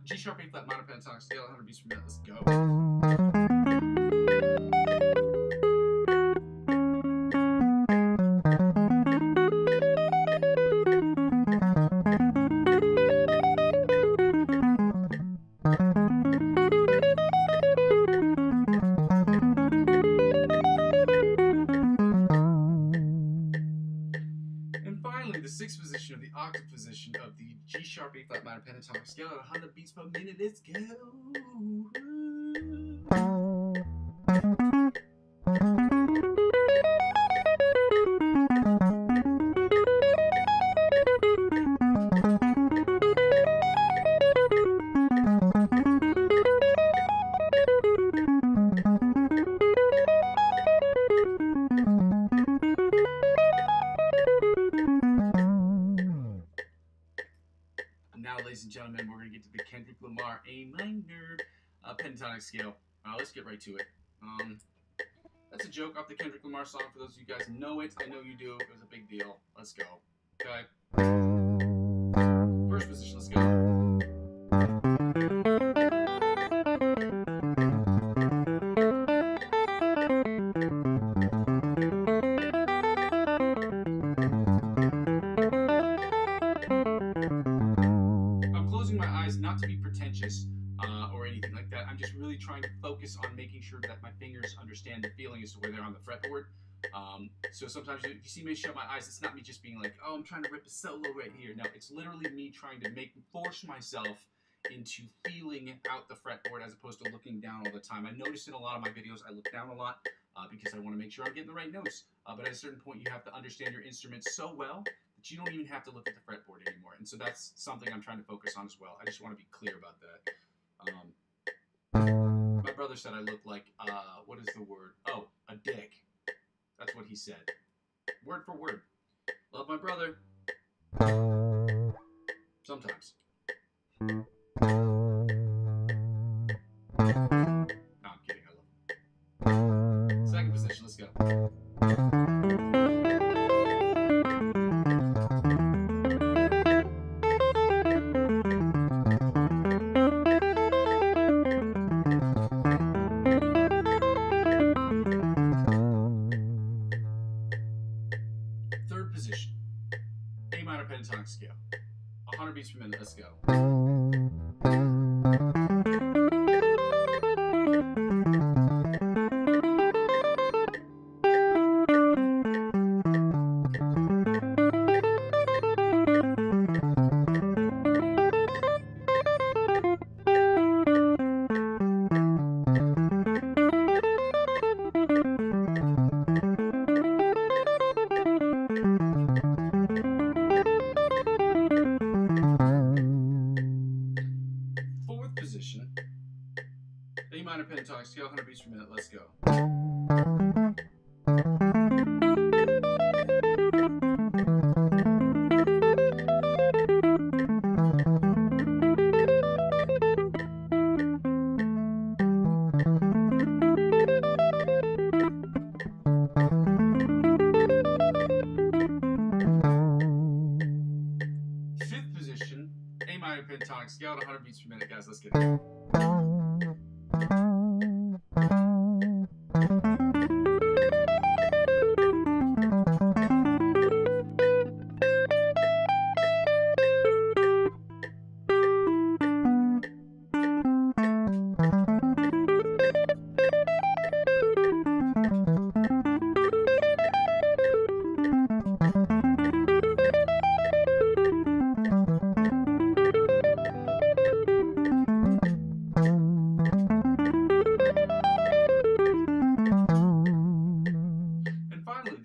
Speaker 1: G sharp A flat minor pentatonic scale, 100 beats per minute. Let's go. And finally, the sixth position of the octave position of the G sharp A flat minor pentatonic scale at 100 beats per minute. Let's go. Now, ladies and gentlemen, we're going to get to the Kendrick Lamar A minor pentatonic scale. Let's get right to it. That's a joke off the Kendrick Lamar song. For those of you guys who know it, I know you do. It was a big deal. Let's go. Okay. First position, let's go. So sometimes you see me shut my eyes. It's not me just being like, oh, I'm trying to rip a solo right here. No, it's literally me trying to force myself into feeling out the fretboard as opposed to looking down all the time. I noticed in a lot of my videos I look down a lot because I want to make sure I'm getting the right notes. But at a certain point you have to understand your instrument so well that you don't even have to look at the fretboard anymore. And so that's something I'm trying to focus on as well. I just want to be clear about that. My brother said I look like, what is the word? Oh, a dick. That's what he said. Word for word. Love my brother. Sometimes. No, I'm kidding. I love him. Second position. Let's go. Third position. A minor pentatonic scale. 100 beats per minute. Let's go. A minor pentatonic scale, 100 beats per minute. Let's go. Fifth position, A minor pentatonic scale, 100 beats per minute. Guys, let's get it.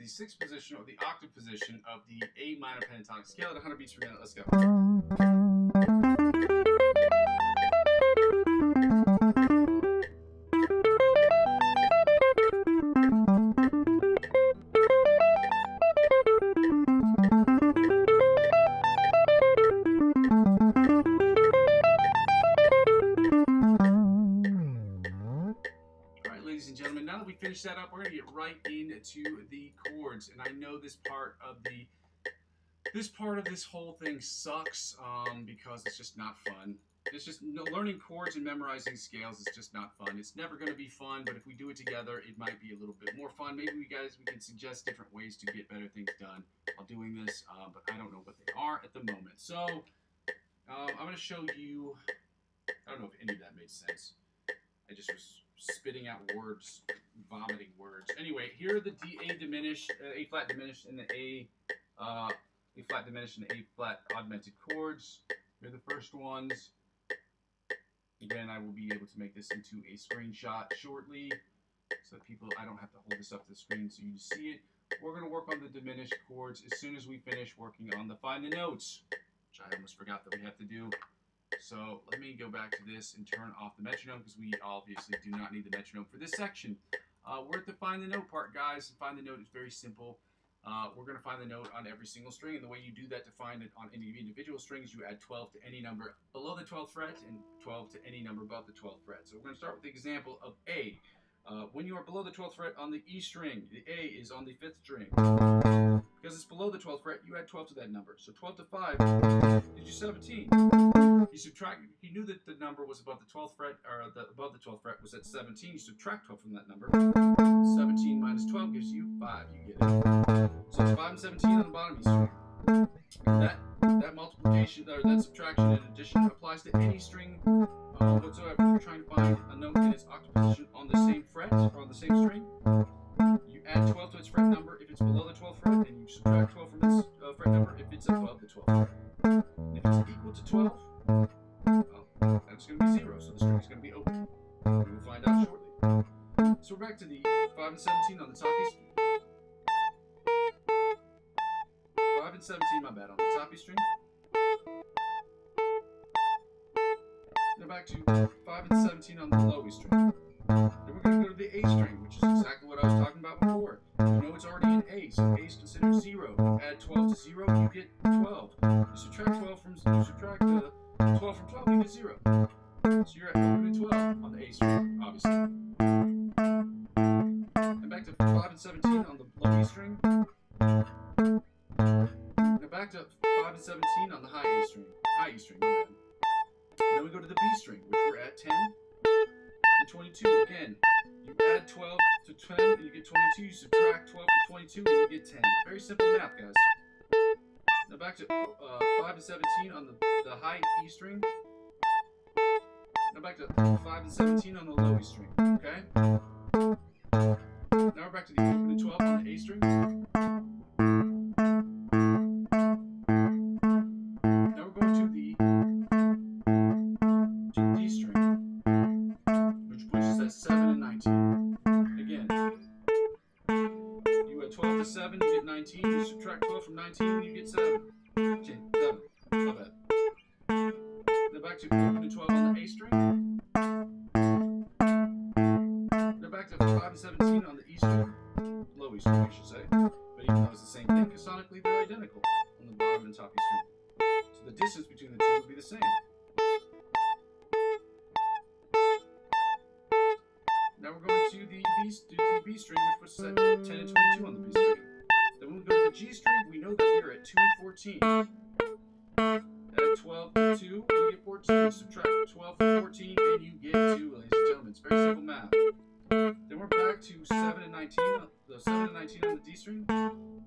Speaker 1: Sixth position, or the octave position of the A minor pentatonic scale at 100 beats per minute. Let's go. Ladies and gentlemen, now that we finish that up, we're going to get right into the chords. And I know this part of this whole thing sucks because it's just not fun. It's just learning chords and memorizing scales is just not fun. It's never going to be fun, but if we do it together, it might be a little bit more fun. Maybe we can suggest different ways to get better things done while doing this, but I don't know what they are at the moment. So I'm going to show you. I don't know if any of that made sense. I just was spitting out words, vomiting words. Anyway, here are the A diminished, A flat diminished, and the A flat diminished and A flat augmented chords. Here are the first ones. Again, I will be able to make this into a screenshot shortly, so that I don't have to hold this up to the screen so you see it. We're going to work on the diminished chords as soon as we finish working on the find the notes, which I almost forgot that we have to do. So let me go back to this and turn off the metronome because we obviously do not need the metronome for this section. We're at the find the note part, guys. Find the note is very simple. We're going to find the note on every single string, and the way you do that to find it on any individual strings, you add 12 to any number below the 12th fret and 12 to any number above the 12th fret. So we're going to start with the example of A. When you are below the 12th fret on the E string, the A is on the 5th string. Because it's below the 12th fret, you add 12 to that number. So 12 to 5 gives you 17. You subtract. If you knew that the number was above the 12th fret, or above the 12th fret was at 17, you subtract 12 from that number. 17 minus 12 gives you 5. You get it. So it's 5 and 17 on the bottom E string. And that multiplication, or that subtraction and addition applies to any string whatsoever. If you're trying to find a note in its octave position on the same fret or on the same string, you add 12 to its fret number if it's below the 12th fret, then you subtract 12 from its fret number if it's above the 12th fret. And if it's equal to 12, well, that's going to be 0, so the string is going to be open. We will find out shortly. So we're back to the 5 and 17 on the top E string. 5 and 17, my bad, on the top E string. Now back to 5 and 17 on the low E string. Then we're going to go to the A string, which is exactly what I was talking about before. You know it's already in A, so A is considered 0. You add 12 to 0, you get 12. You subtract 12 from 12 from 12, you get 0. So you're at open and 12 on the A string, obviously. And back to 5 and 17 on the low E string. Now back to 5 and 17 on the high E string. High E string, my bad. Then we go to the B string, which we're at 10 and 22. Again, you add 12 to 10 and you get 22. You subtract 12 from 22 and you get 10. Very simple math, guys. Now back to 5 and 17 on the high E string. Now back to 5 and 17 on the low E string. Okay? Now we're back to the open and 12 on the A string. Now we're going to the D string, which puts us at 7 and 19. Again, you add 12 to 7, you get 19. You subtract 12 from 19, you get 7. 7. My bad. Then back to open and 12 on the A string. Now back to 5 and 17 on the E string. Low E string, I should say. But even though it's the same thing, because sonically they're identical on the bottom and top E string. So the distance between the two would be the same. Now we're going to the B string, which puts us at 10 and 22 on the B string. Then when we go to the G string, we know that we're at 2 and 14. Add 12 to 2, and you get 14. Subtract 12 from 14, and you get 2, ladies and gentlemen. It's very simple math. Then we're back to 7 and 19, the 7 and 19 on the D string. Then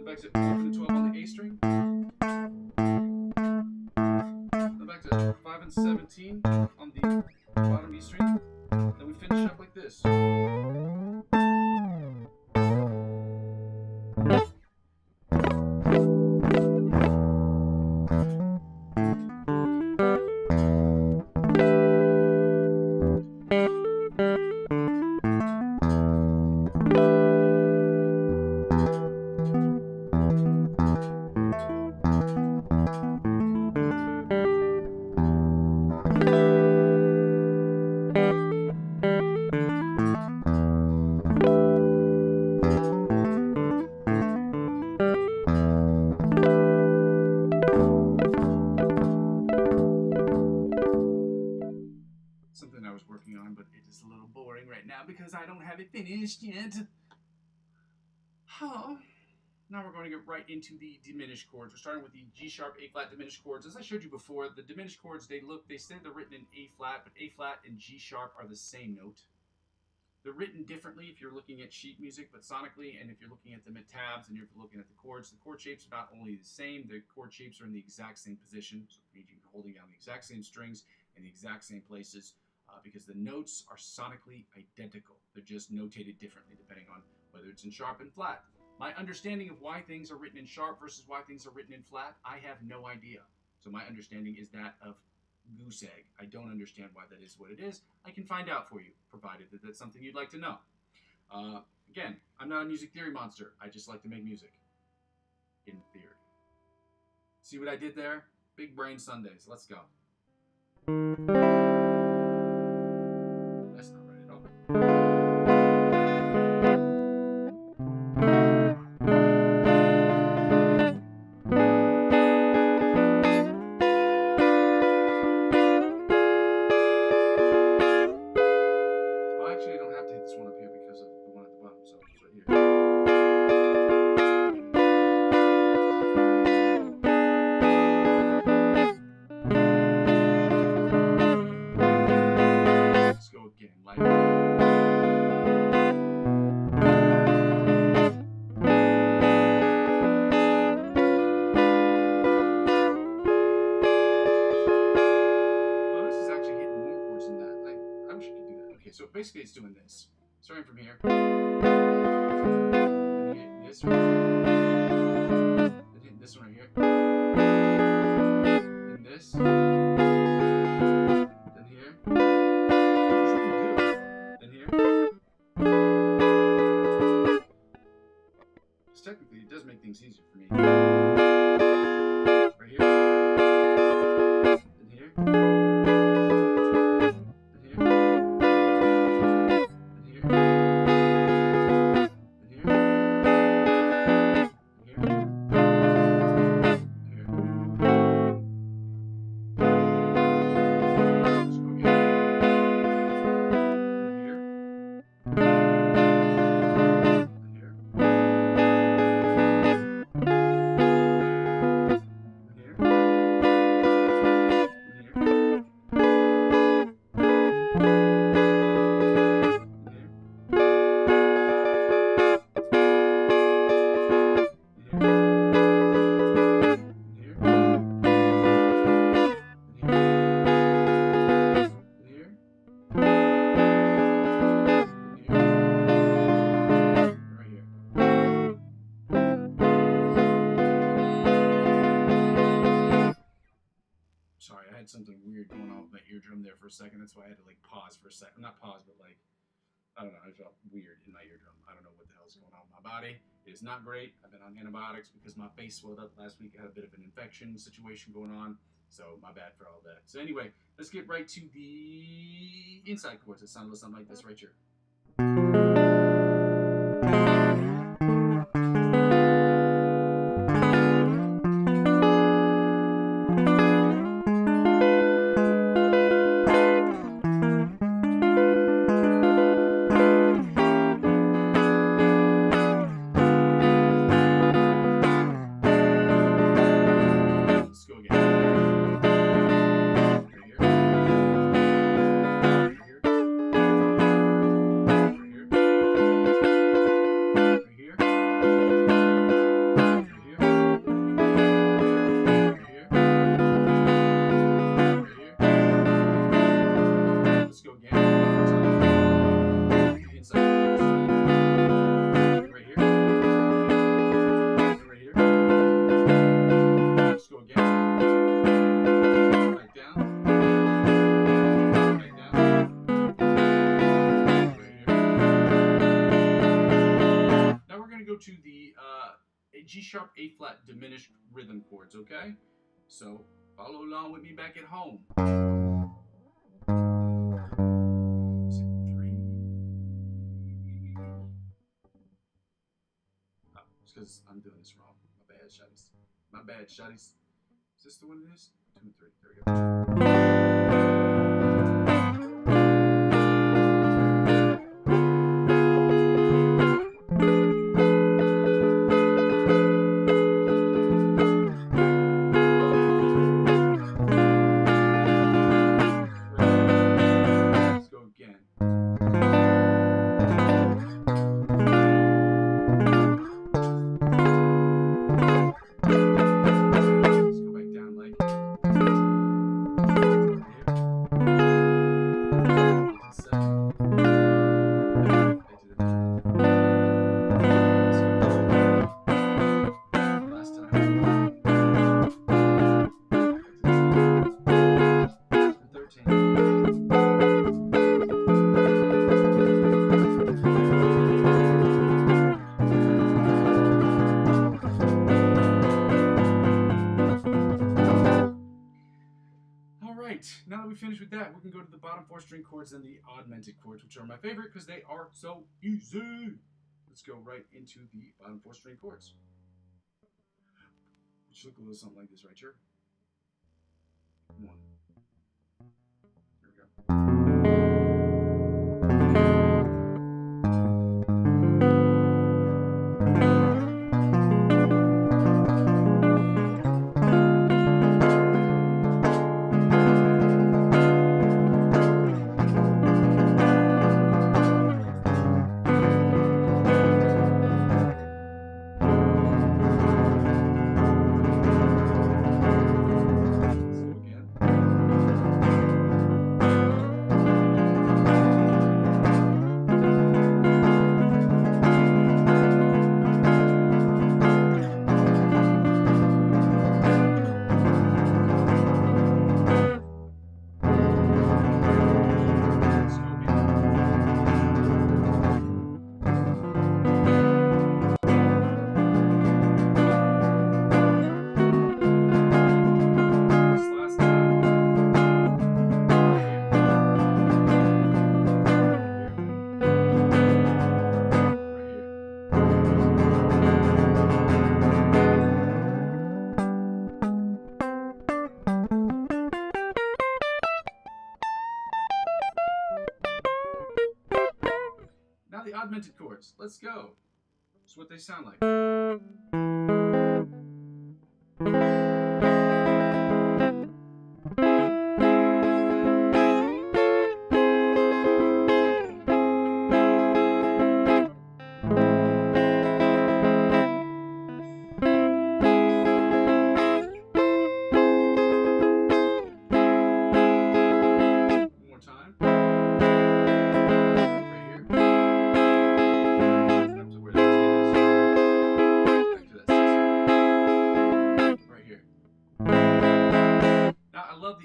Speaker 1: back to open and 12 on the A string. Then back to 5 and 17 on the bottom E string. Then we finish up like this. Something I was working on, but it is a little boring right now because I don't have it finished yet. Now we're going to get right into the diminished chords. We're starting with the G sharp, A flat diminished chords. As I showed you before, the diminished chords, they say they're written in A flat, but A flat and G sharp are the same note. They're written differently if you're looking at sheet music, but sonically, and if you're looking at them at tabs, and if you're looking at the chord shape's not only the same, the chord shapes are in the exact same position, so it means you're holding down the exact same strings in the exact same places, because the notes are sonically identical. They're just notated differently depending on whether it's in sharp and flat. My understanding of why things are written in sharp versus why things are written in flat, I have no idea. So my understanding is that of goose egg. I don't understand why that is what it is. I can find out for you, provided that that's something you'd like to know. Again, I'm not a music theory monster. I just like to make music. In theory. See what I did there? Big brain Sundays. Let's go. That's not right at all. So basically it's doing this. starting from here. And hit this right here. And hit this one right here. And this. Then here. Then here. Because technically it does make things easier for me. Right here. And here. And here. And here. And here. Sorry, I had something weird going on with my eardrum there for a second. That's why I had to like pause for a second. Not pause, but like, I don't know. I felt weird in my eardrum. I don't know what the hell's going on with my body. It is not great. I've been on antibiotics because my face swelled up last week. I had a bit of an infection situation going on. So my bad for all that. So anyway, let's get right to the inside chords. It sounds a little something like this right here. To the G sharp, A flat diminished rhythm chords, okay? So follow along with me back at home. Is it 3? Oh, it's because I'm doing this wrong. My bad, shotties. My bad, shotties. Is this the one it is? 2 and 3. There we go. Now that we finished with that, we can go to the bottom 4 string chords and the augmented chords, which are my favorite because they are so easy. Let's go right into the bottom 4 string chords, which look a little something like this right here. 1. Here we go. Again. augmented chords. Let's go. That's what they sound like.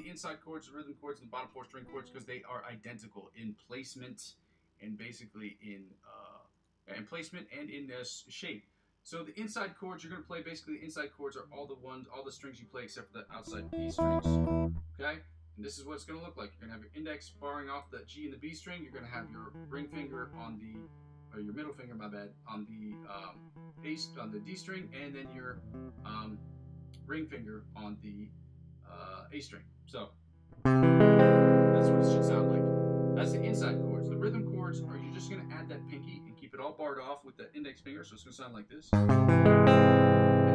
Speaker 1: Inside chords, the rhythm chords, and the bottom four string chords because they are identical in placement and basically in placement and in shape. So the inside chords you're going to play, basically the inside chords are all the strings you play except for the outside B strings. Okay, and this is what it's going to look like. You're going to have your index barring off the G and the B string. You're going to have your ring finger on the, or your middle finger, my bad, on the on the D string, and then your ring finger on the A string. So that's what it should sound like. That's the inside chords. The rhythm chords are you're just going to add that pinky and keep it all barred off with the index finger, so it's going to sound like this. And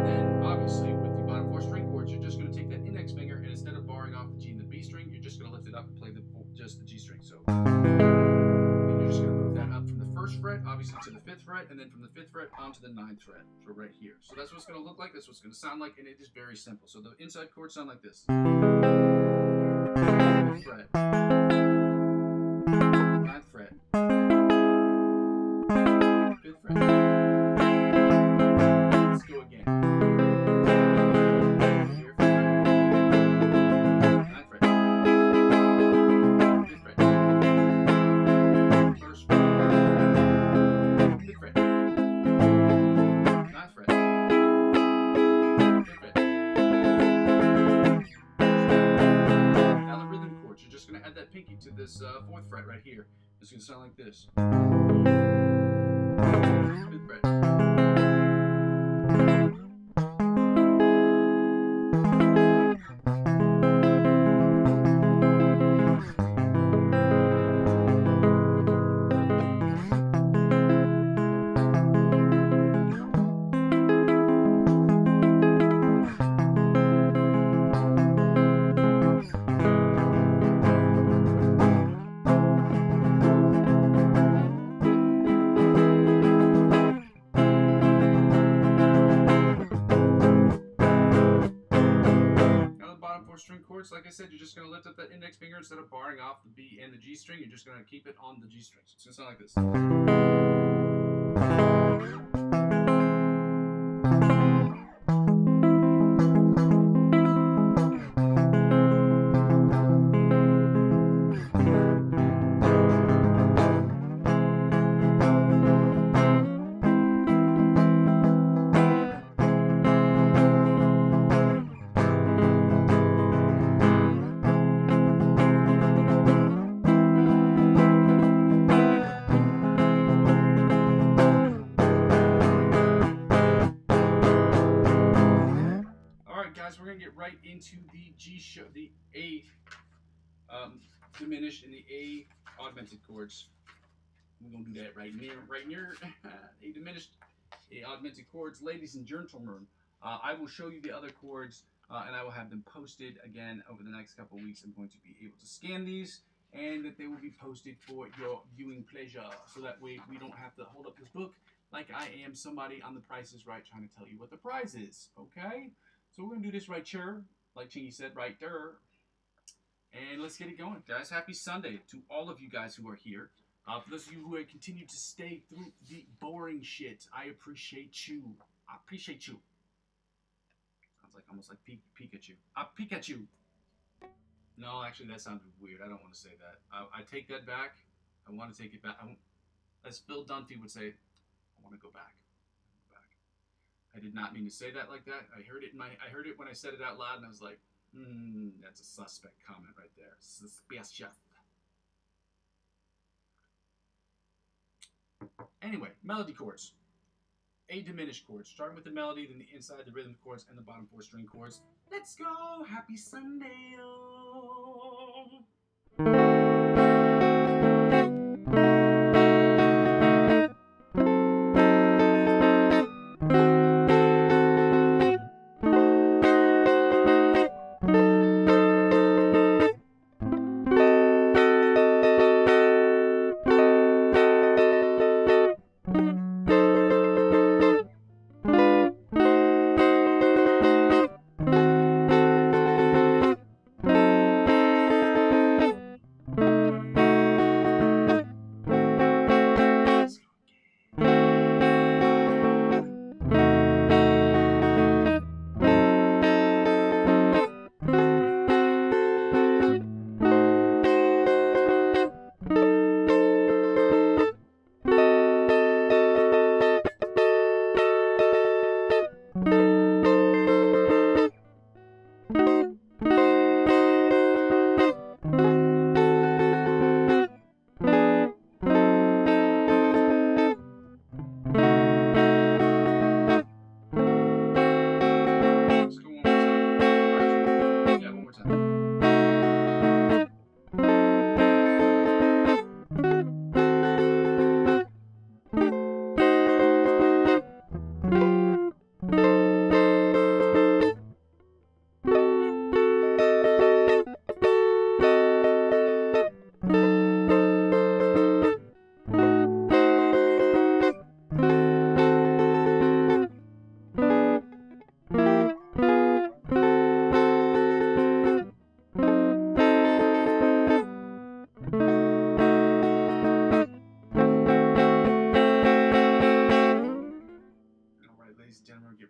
Speaker 1: then obviously with the bottom four string chords, you're just going to take that index finger and instead of barring off the G and the B string, you're just going to lift it up and play just the G string. So and you're just going to move that up from the first fret, obviously to the fifth fret, and then from the fifth fret onto the ninth fret. So right here. So that's what it's going to look like. That's what it's going to sound like, and it is very simple. So the inside chords sound like this. Fifth fret, ninth fret, fifth fret. Let's go again. Here, ninth fret, fifth fret, first fret, fifth fret, ninth fret, fifth fret. You're just going to add that pinky to this fourth fret right here. It's going to sound like this. Fifth fret. String chords, like I said, you're just going to lift up that index finger instead of barring off the B and the G string. You're just going to keep it on the G string. So it's going to sound like this. We're going to get right into the the A diminished and the A augmented chords. We're going to do that right near A diminished, A augmented chords. Ladies and gentlemen, I will show you the other chords and I will have them posted again over the next couple of weeks. I'm going to be able to scan these and that they will be posted for your viewing pleasure. So that way we don't have to hold up this book like I am somebody on The Price is Right trying to tell you what the prize is. Okay? So we're going to do this right here, like Chingy said, right there. And let's get it going, guys. Happy Sunday to all of you guys who are here. For those of you who have continued to stay through the boring shit, I appreciate you. I appreciate you. Sounds like almost like Pikachu. Pikachu. No, actually, that sounded weird. I don't want to say that. I take that back. I want to take it back. As Bill Dunphy would say, I want to go back. I did not mean to say that like that. I heard it when I said it out loud, and I was like, that's a suspect comment right there. Suspicious. Anyway, melody chords. A diminished chords. Starting with the melody, then the inside, the rhythm chords, and the bottom four string chords. Let's go! Happy Sunday!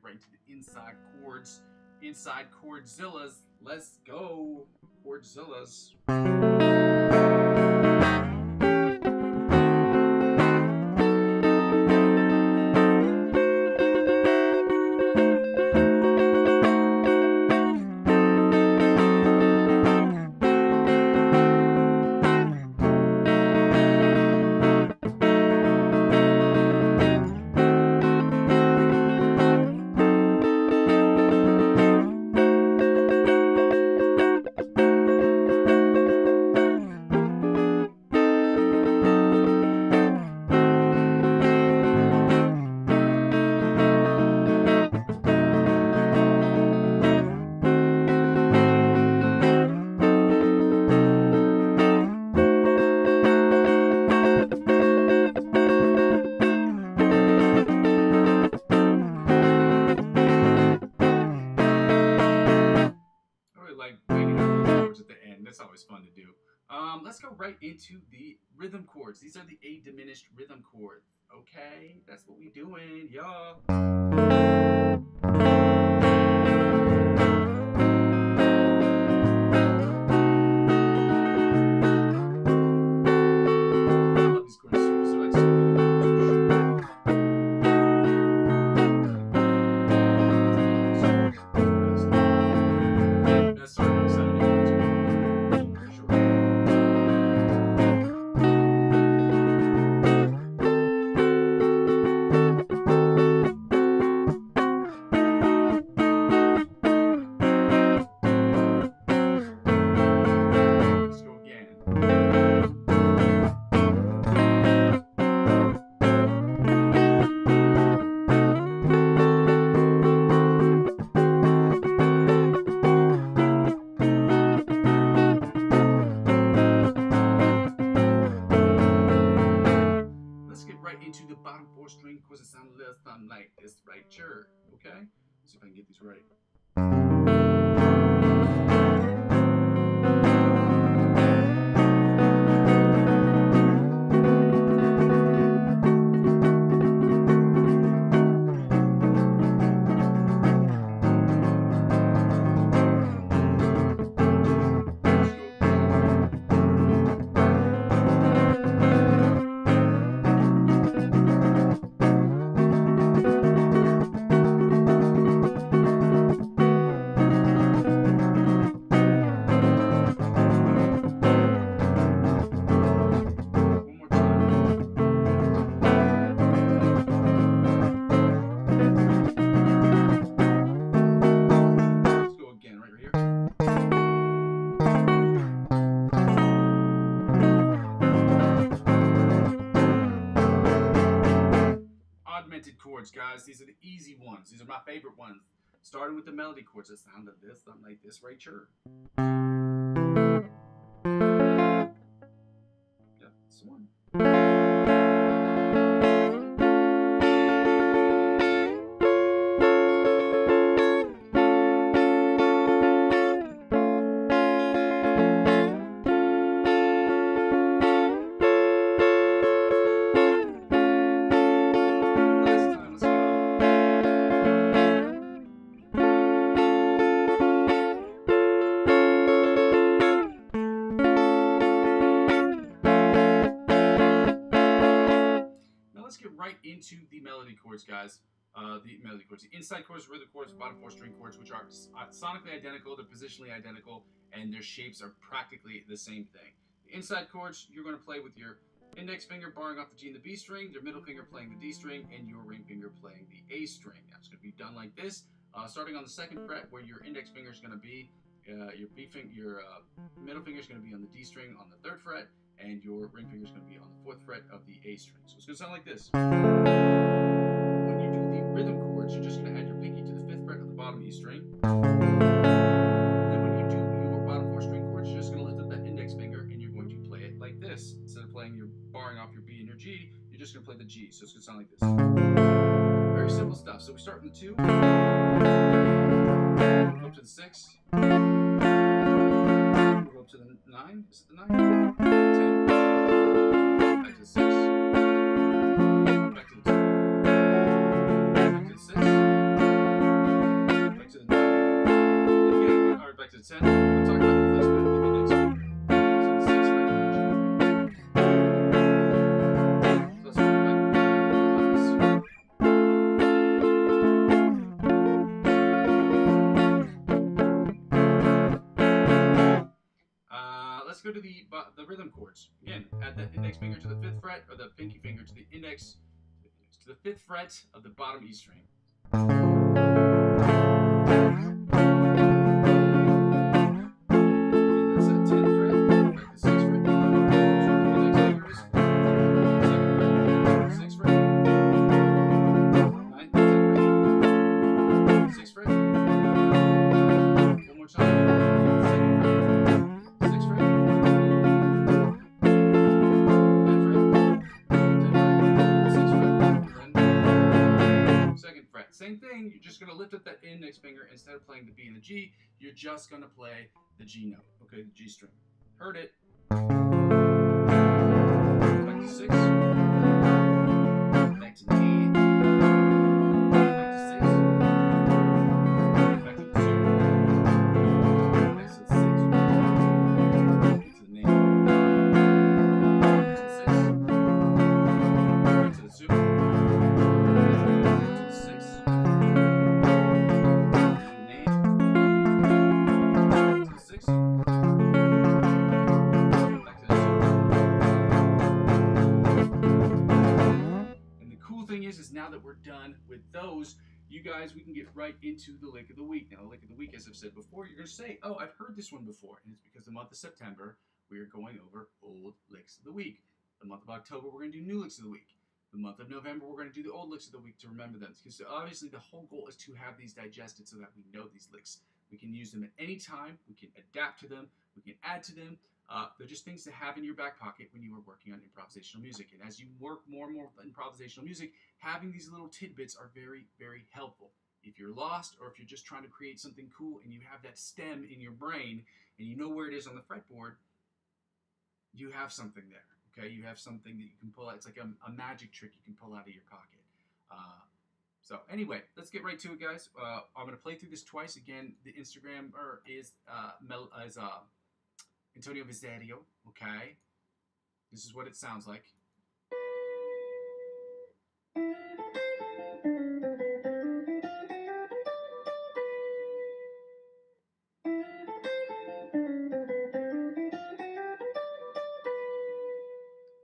Speaker 1: right into the inside chords. Inside chordzillas. Let's go. Chordzillas. Like banging out those chords at the end. That's always fun to do. Let's go right into the rhythm chords. These are the A diminished rhythm chords. Okay, that's what we doing, y'all. I love these chords too, so like best song Saturday chords, for sure. Let's go again. Let's get right into the bottom four string chords that sound a little something like this right here. Okay? See if I can get these right. One more time. Let's go again right here. Augmented chords, guys. These are the easy ones. These are my favorite ones. Starting with the melody chords that sound like this, something like this right here. Yep, that's the one. Last time, let's go. Now let's get right into the melody chords, guys. The melody chords, the inside chords, rhythm chords, bottom four string chords, which are sonically identical, they're positionally identical, and their shapes are practically the same thing. The inside chords, you're going to play with your index finger barring off the G and the B string, your middle finger playing the D string, and your ring finger playing the A string. That's going to be done like this, starting on the second fret, where your index finger is going to be, your middle finger is going to be on the D string on the third fret, and your ring finger is going to be on the fourth fret of the A string. So it's going to sound like this. When you do the rhythm chords, you're just going to add your pinky to the fifth fret of the bottom E string. And then when you do your bottom four string chords, you're just going to lift up that index finger and you're going to play it like this. Instead of playing your barring off your B and your G, you're just going to play the G. So it's going to sound like this. Very simple stuff. So we start with the 2, go up to the 6, go up to the 9. Is it the 9? 10. Back to the 6. Back to the 2. Back to the 6. to the rhythm chords. Again, add the index finger to the 5th fret, or the pinky finger to the index to the 5th fret of the bottom E string. Same thing, you're just going to lift up that index finger. Instead of playing the B and the G, you're just going to play the G note, okay, the G string. Heard it. Back to 6. Back to D. Back to 6. Back to the 2. Back to the 6. Back to the name. Back to the 6. Back to the 2. Is now that we're done with those, you guys, we can get right into the lick of the week. Now, the lick of the week, as I've said before, you're going to say, oh, I've heard this one before. And it's because the month of September, we are going over old licks of the week. The month of October, we're going to do new licks of the week. The month of November, we're going to do the old licks of the week to remember them. Because obviously, the whole goal is to have these digested so that we know these licks. We can use them at any time. We can adapt to them. We can add to them. They're just things to have in your back pocket when you are working on improvisational music. And as you work more and more with improvisational music, having these little tidbits are very, very helpful. If you're lost, or if you're just trying to create something cool and you have that stem in your brain and you know where it is on the fretboard, you have something there. Okay, you have something that you can pull out. It's like a magic trick you can pull out of your pocket. So anyway, let's get right to it, guys. I'm going to play through this twice. Again, the Instagram is Antonio Viserio, okay? This is what it sounds like.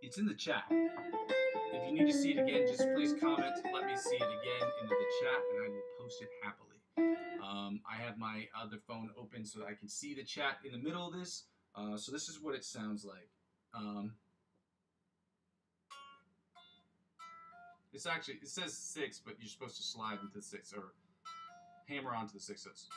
Speaker 1: It's in the chat. If you need to see it again, just please comment. Let me see it again into the chat, and I will post it happily. I have my other phone open so that I can see the chat in the middle of this. So this is what it sounds like. It's actually, it says 6, but you're supposed to slide into 6 or hammer onto the 6s.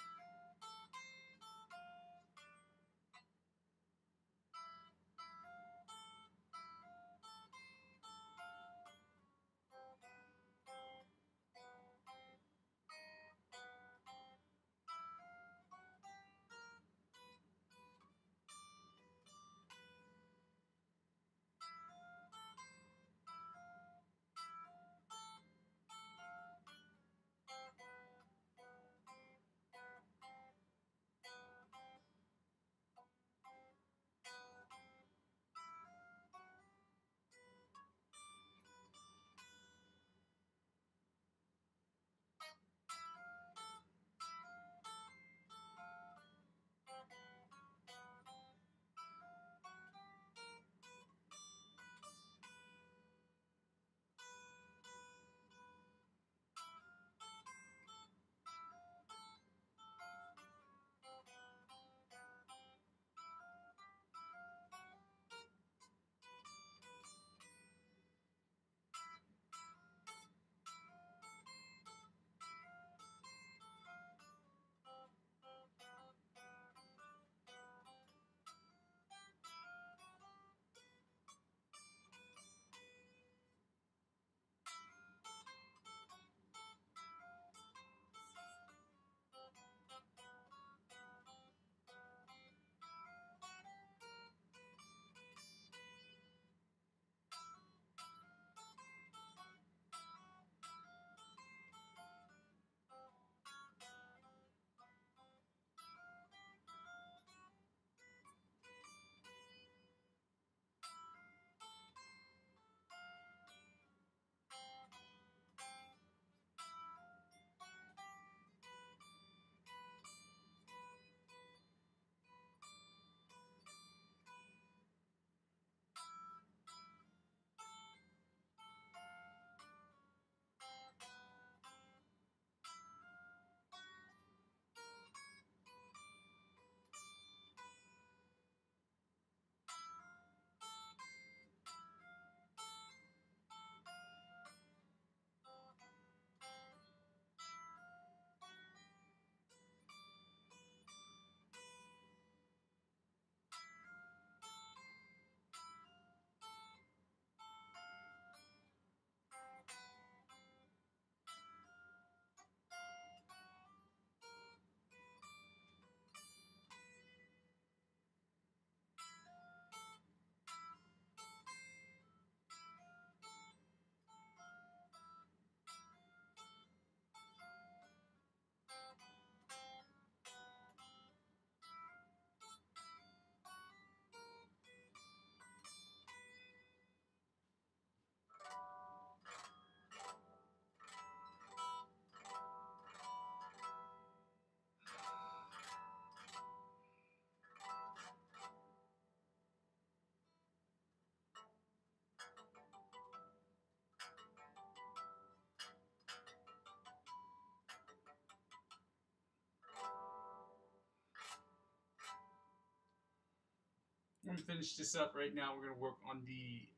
Speaker 1: I'm gonna finish this up right now. We're gonna work on the.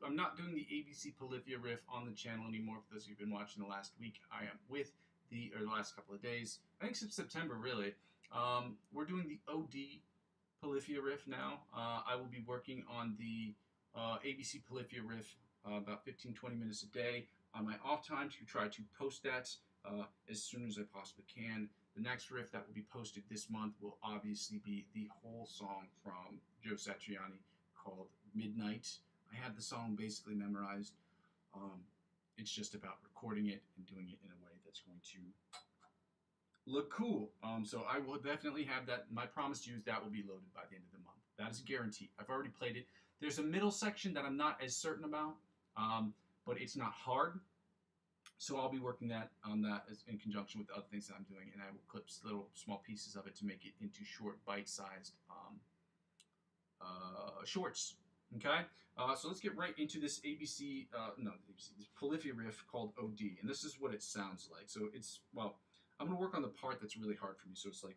Speaker 1: I'm not doing the ABC Polyphia riff on the channel anymore. For those who've been watching the last week, I am with the last couple of days. I think since September, really. We're doing the OD Polyphia riff now. I will be working on the ABC Polyphia riff about 15-20 minutes a day on my off time to try to post that as soon as I possibly can. The next riff that will be posted this month will obviously be the whole song from Joe Satriani called Midnight. I have the song basically memorized. It's just about recording it and doing it in a way that's going to look cool. So I will definitely have that. My promise to you is that will be loaded by the end of the month. That is a guarantee. I've already played it. There's a middle section that I'm not as certain about, but it's not hard. So I'll be working on that in conjunction with the other things that I'm doing, and I will clip little small pieces of it to make it into short, bite-sized shorts. Okay, so let's get right into this ABC, this Polyphia riff called OD, and this is what it sounds like. So it's, well, I'm going to work on the part that's really hard for me, so it's like.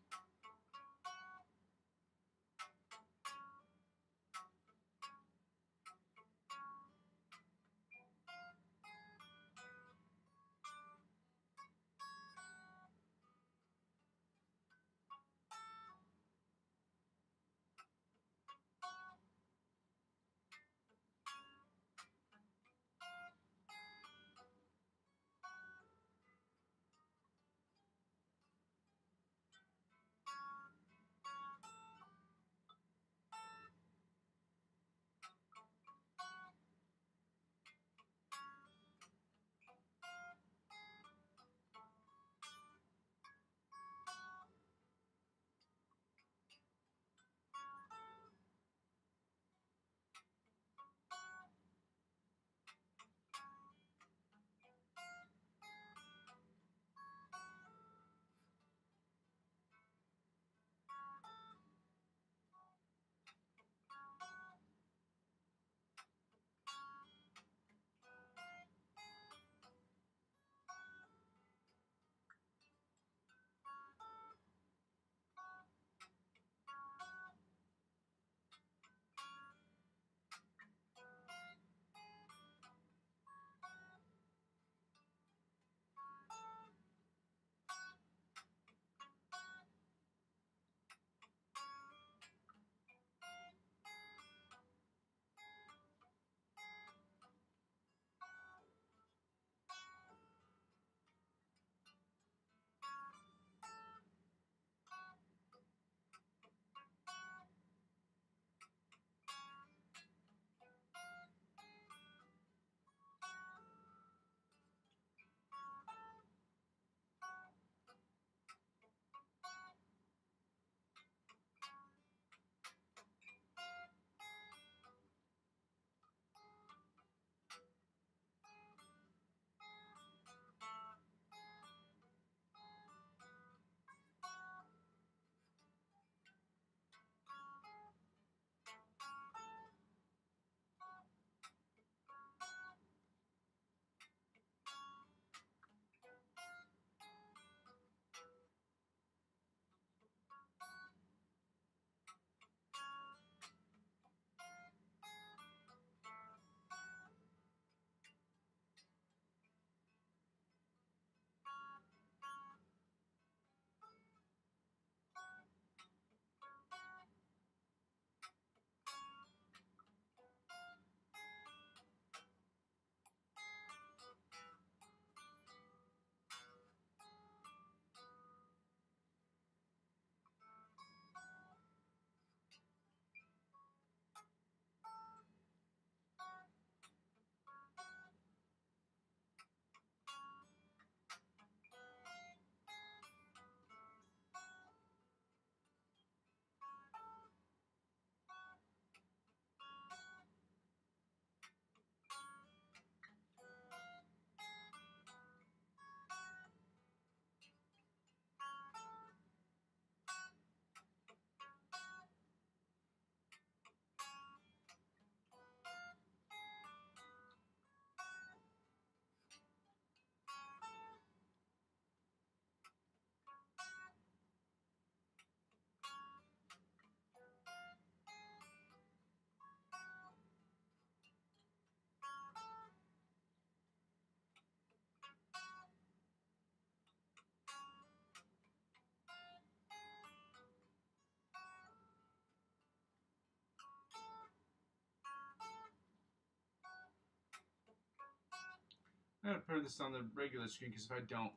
Speaker 1: I'm going to put this on the regular screen because if I don't,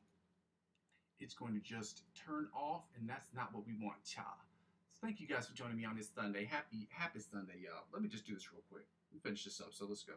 Speaker 1: it's going to just turn off, and that's not what we want, y'all. So thank you guys for joining me on this Sunday. Happy Sunday, y'all. Let me just do this real quick. Let me finish this up, so let's go.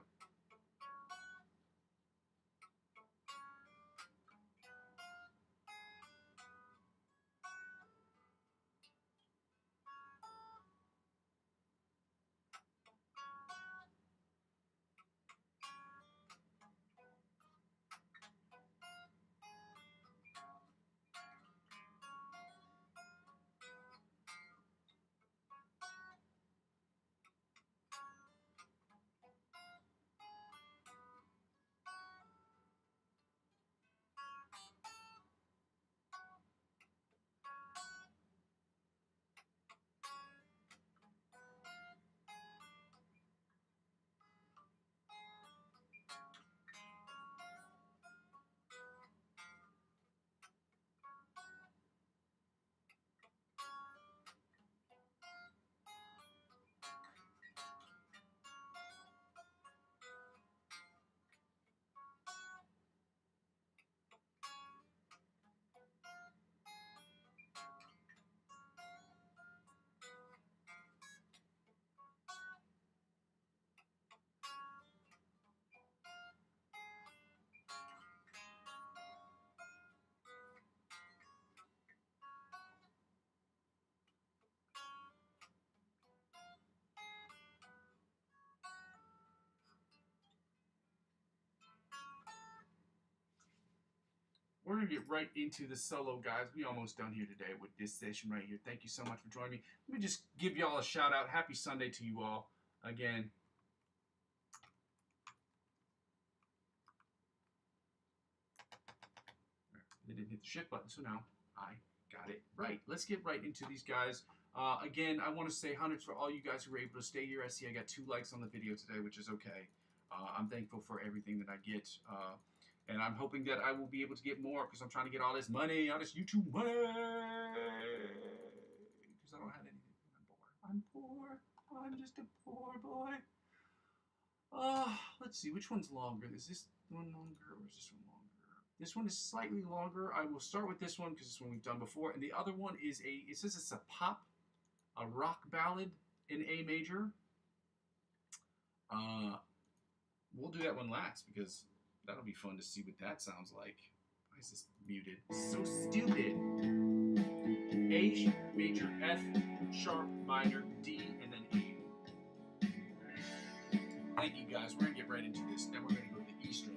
Speaker 1: We're going to get right into the solo, guys. We almost done here today with this session right here. Thank you so much for joining me. Let me just give y'all a shout out. Happy Sunday to you all. Again, they didn't hit the shift button, so now I got it right. Let's get right into these guys. Again, I want to say hundreds for all you guys who were able to stay here. I see I got 2 likes on the video today, which is okay. I'm thankful for everything that I get. And I'm hoping that I will be able to get more because I'm trying to get all this money, all this YouTube money. Because I don't have anything. I'm poor. I'm just a poor boy. Let's see. Which one's longer? Is this one longer or is this one longer? This one is slightly longer. I will start with this one because it's one we've done before. And the other one is it says it's a rock ballad in A major. We'll do that one last because that'll be fun to see what that sounds like. Why is this muted? So stupid. A major, F sharp minor, D, and then E. Thank you guys. We're going to get right into this. Then we're going to go to the E string.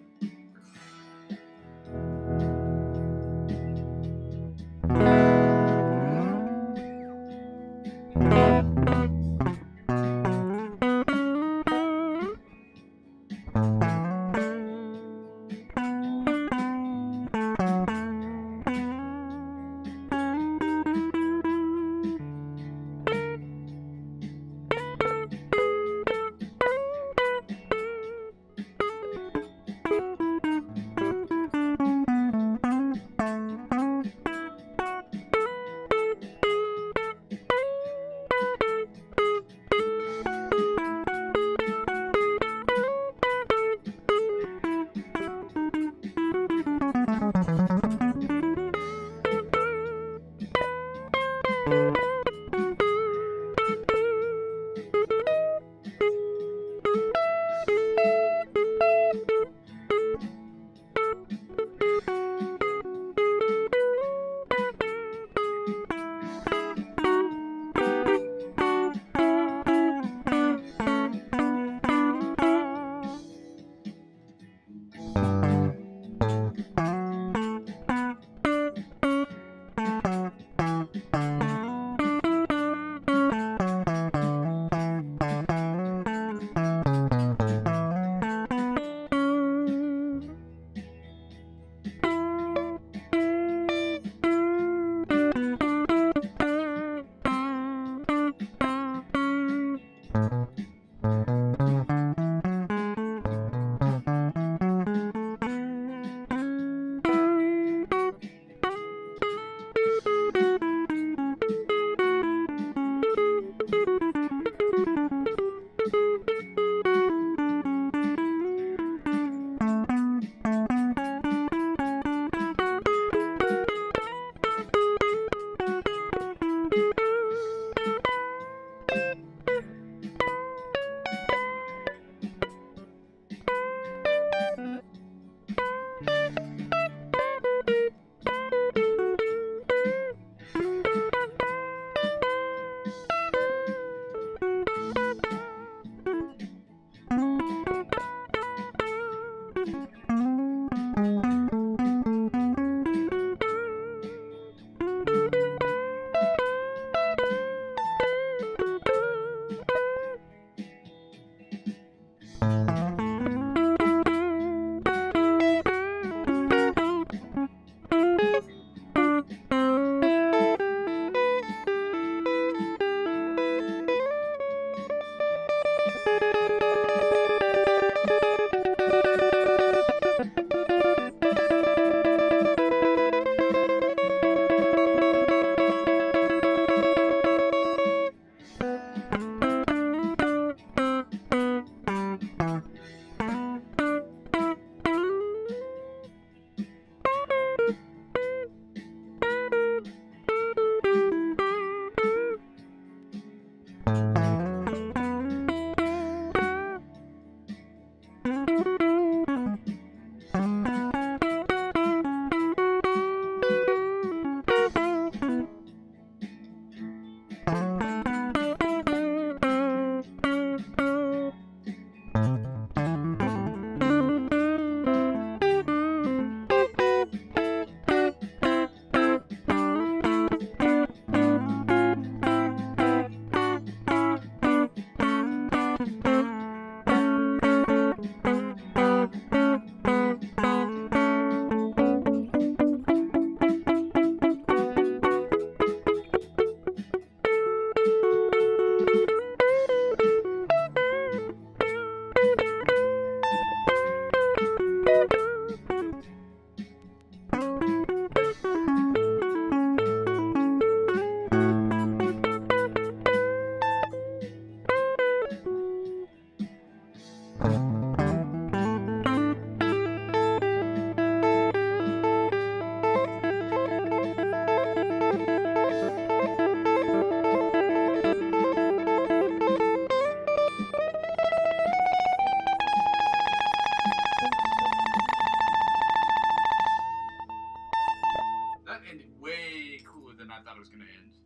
Speaker 1: thought it was going to end.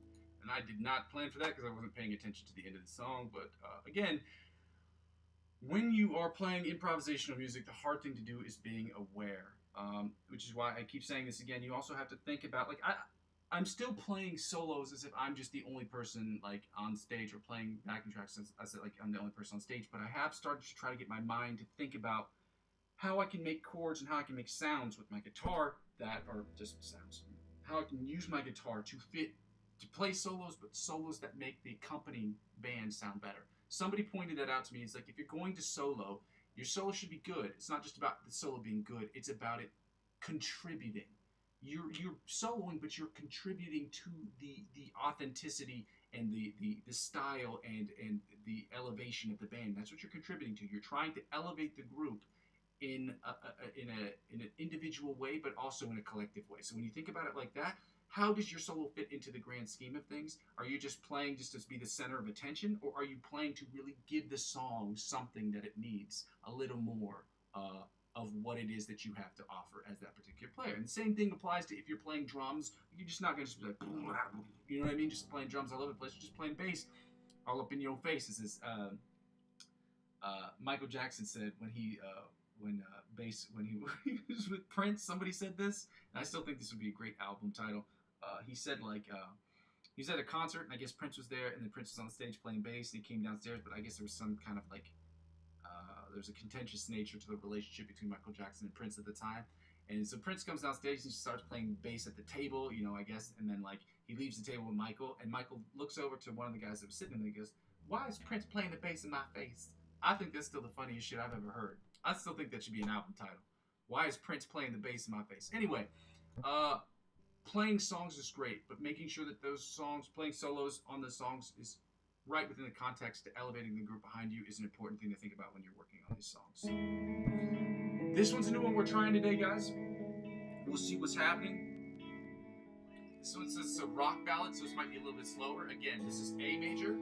Speaker 1: And I did not plan for that because I wasn't paying attention to the end of the song. But again, when you are playing improvisational music, the hard thing to do is being aware, which is why I keep saying this again. You also have to think about, like, I'm still playing solos as if I'm just the only person, like, on stage, or playing backing tracks as like I'm the only person on stage. But I have started to try to get my mind to think about how I can make chords and how I can make sounds with my guitar that are just sounds. How I can use my guitar to play solos, but solos that make the accompanying band sound better. Somebody pointed that out to me. It's like, if you're going to solo, your solo should be good. It's not just about the solo being good. It's about it contributing. You're soloing, but you're contributing to the authenticity and the style and the elevation of the band. That's what you're contributing to. You're trying to elevate the group in an individual way, but also in a collective way. So when you think about it like that, how does your solo fit into the grand scheme of things? Are you just playing just to be the center of attention, or are you playing to really give the song something that it needs, a little more of what it is that you have to offer as that particular player? And the same thing applies to if you're playing drums. You're just not going to just be like, you know what I mean? Just playing drums all over the place. You're just playing bass all up in your face. This is Michael Jackson said when he was with Prince. Somebody said this, and I still think this would be a great album title. He said, like, he was at a concert, and I guess Prince was there, and then Prince was on stage playing bass, and he came downstairs, but I guess there was some kind of, like, there's a contentious nature to the relationship between Michael Jackson and Prince at the time. And so Prince comes downstairs and starts playing bass at the table, you know, I guess, and then, like, he leaves the table with Michael, and Michael looks over to one of the guys that was sitting there, and he goes, "Why is Prince playing the bass in my face?" I think that's still the funniest shit I've ever heard. I still think that should be an album title. Why is Prince playing the bass in my face? Anyway, playing songs is great, but making sure that those songs, playing solos on the songs, is right within the context to elevating the group behind you is an important thing to think about when you're working on these songs. This one's a new one we're trying today, guys. We'll see what's happening. This one says it's a rock ballad, so this might be a little bit slower. Again, this is A major.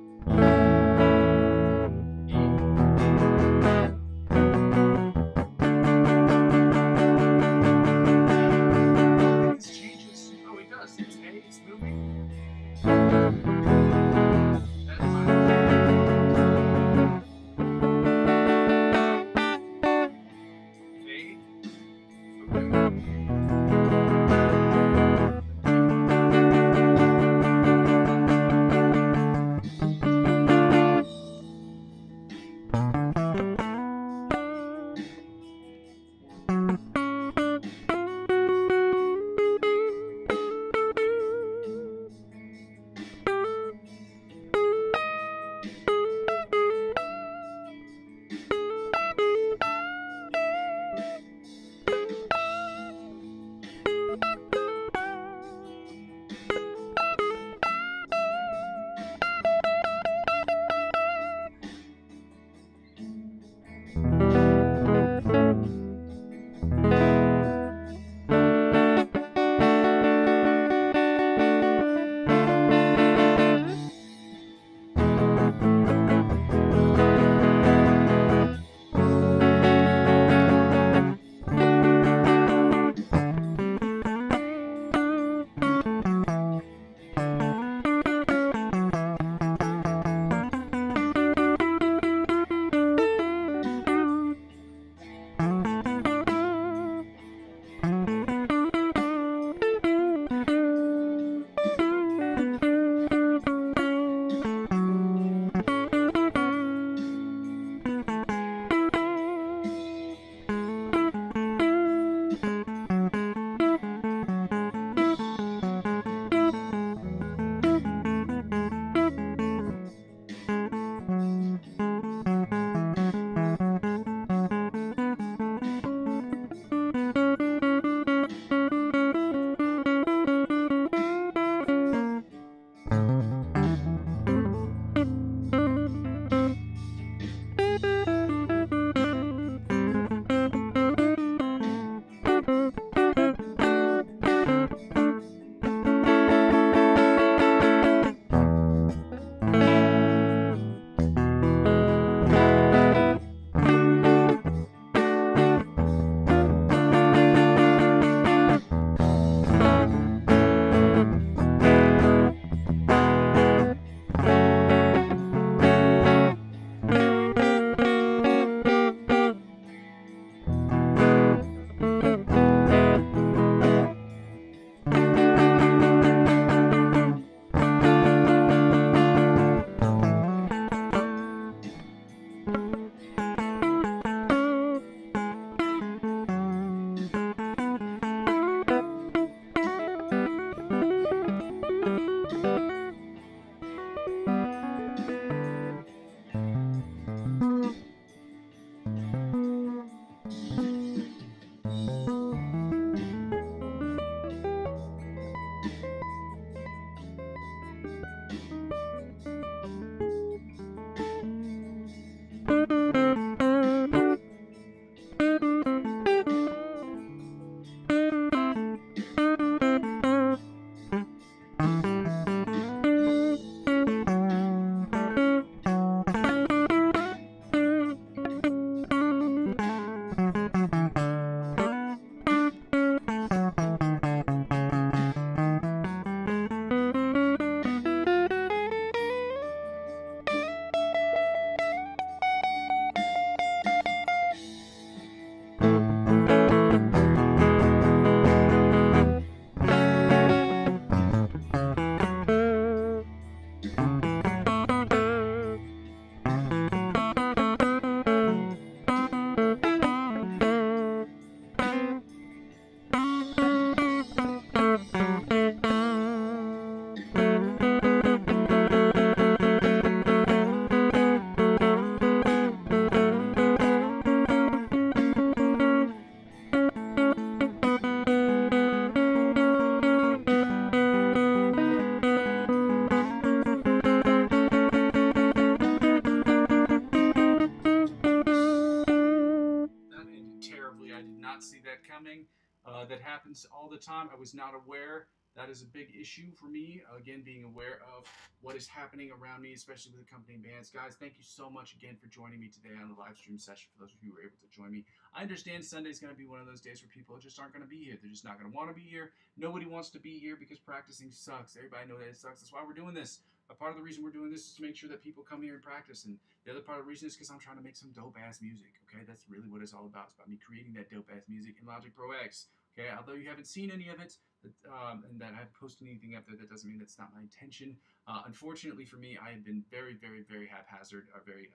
Speaker 1: happens all the time. I was not aware. That is a big issue for me. Again, being aware of what is happening around me, especially with accompanying bands. Guys, thank you so much again for joining me today on the live stream session. For those of you who were able to join me, I understand Sunday's going to be one of those days where people just aren't going to be here. They're just not going to want to be here. Nobody wants to be here because practicing sucks. Everybody knows that it sucks. That's why we're doing this. A part of the reason we're doing this is to make sure that people come here and practice. And the other part of the reason is because I'm trying to make some dope-ass music. Okay, that's really what it's all about. It's about me creating that dope-ass music in Logic Pro X. Okay, although you haven't seen any of it, and that I haven't posted anything up there, that doesn't mean that's not my intention. Unfortunately for me, I have been very, very, very haphazard, or very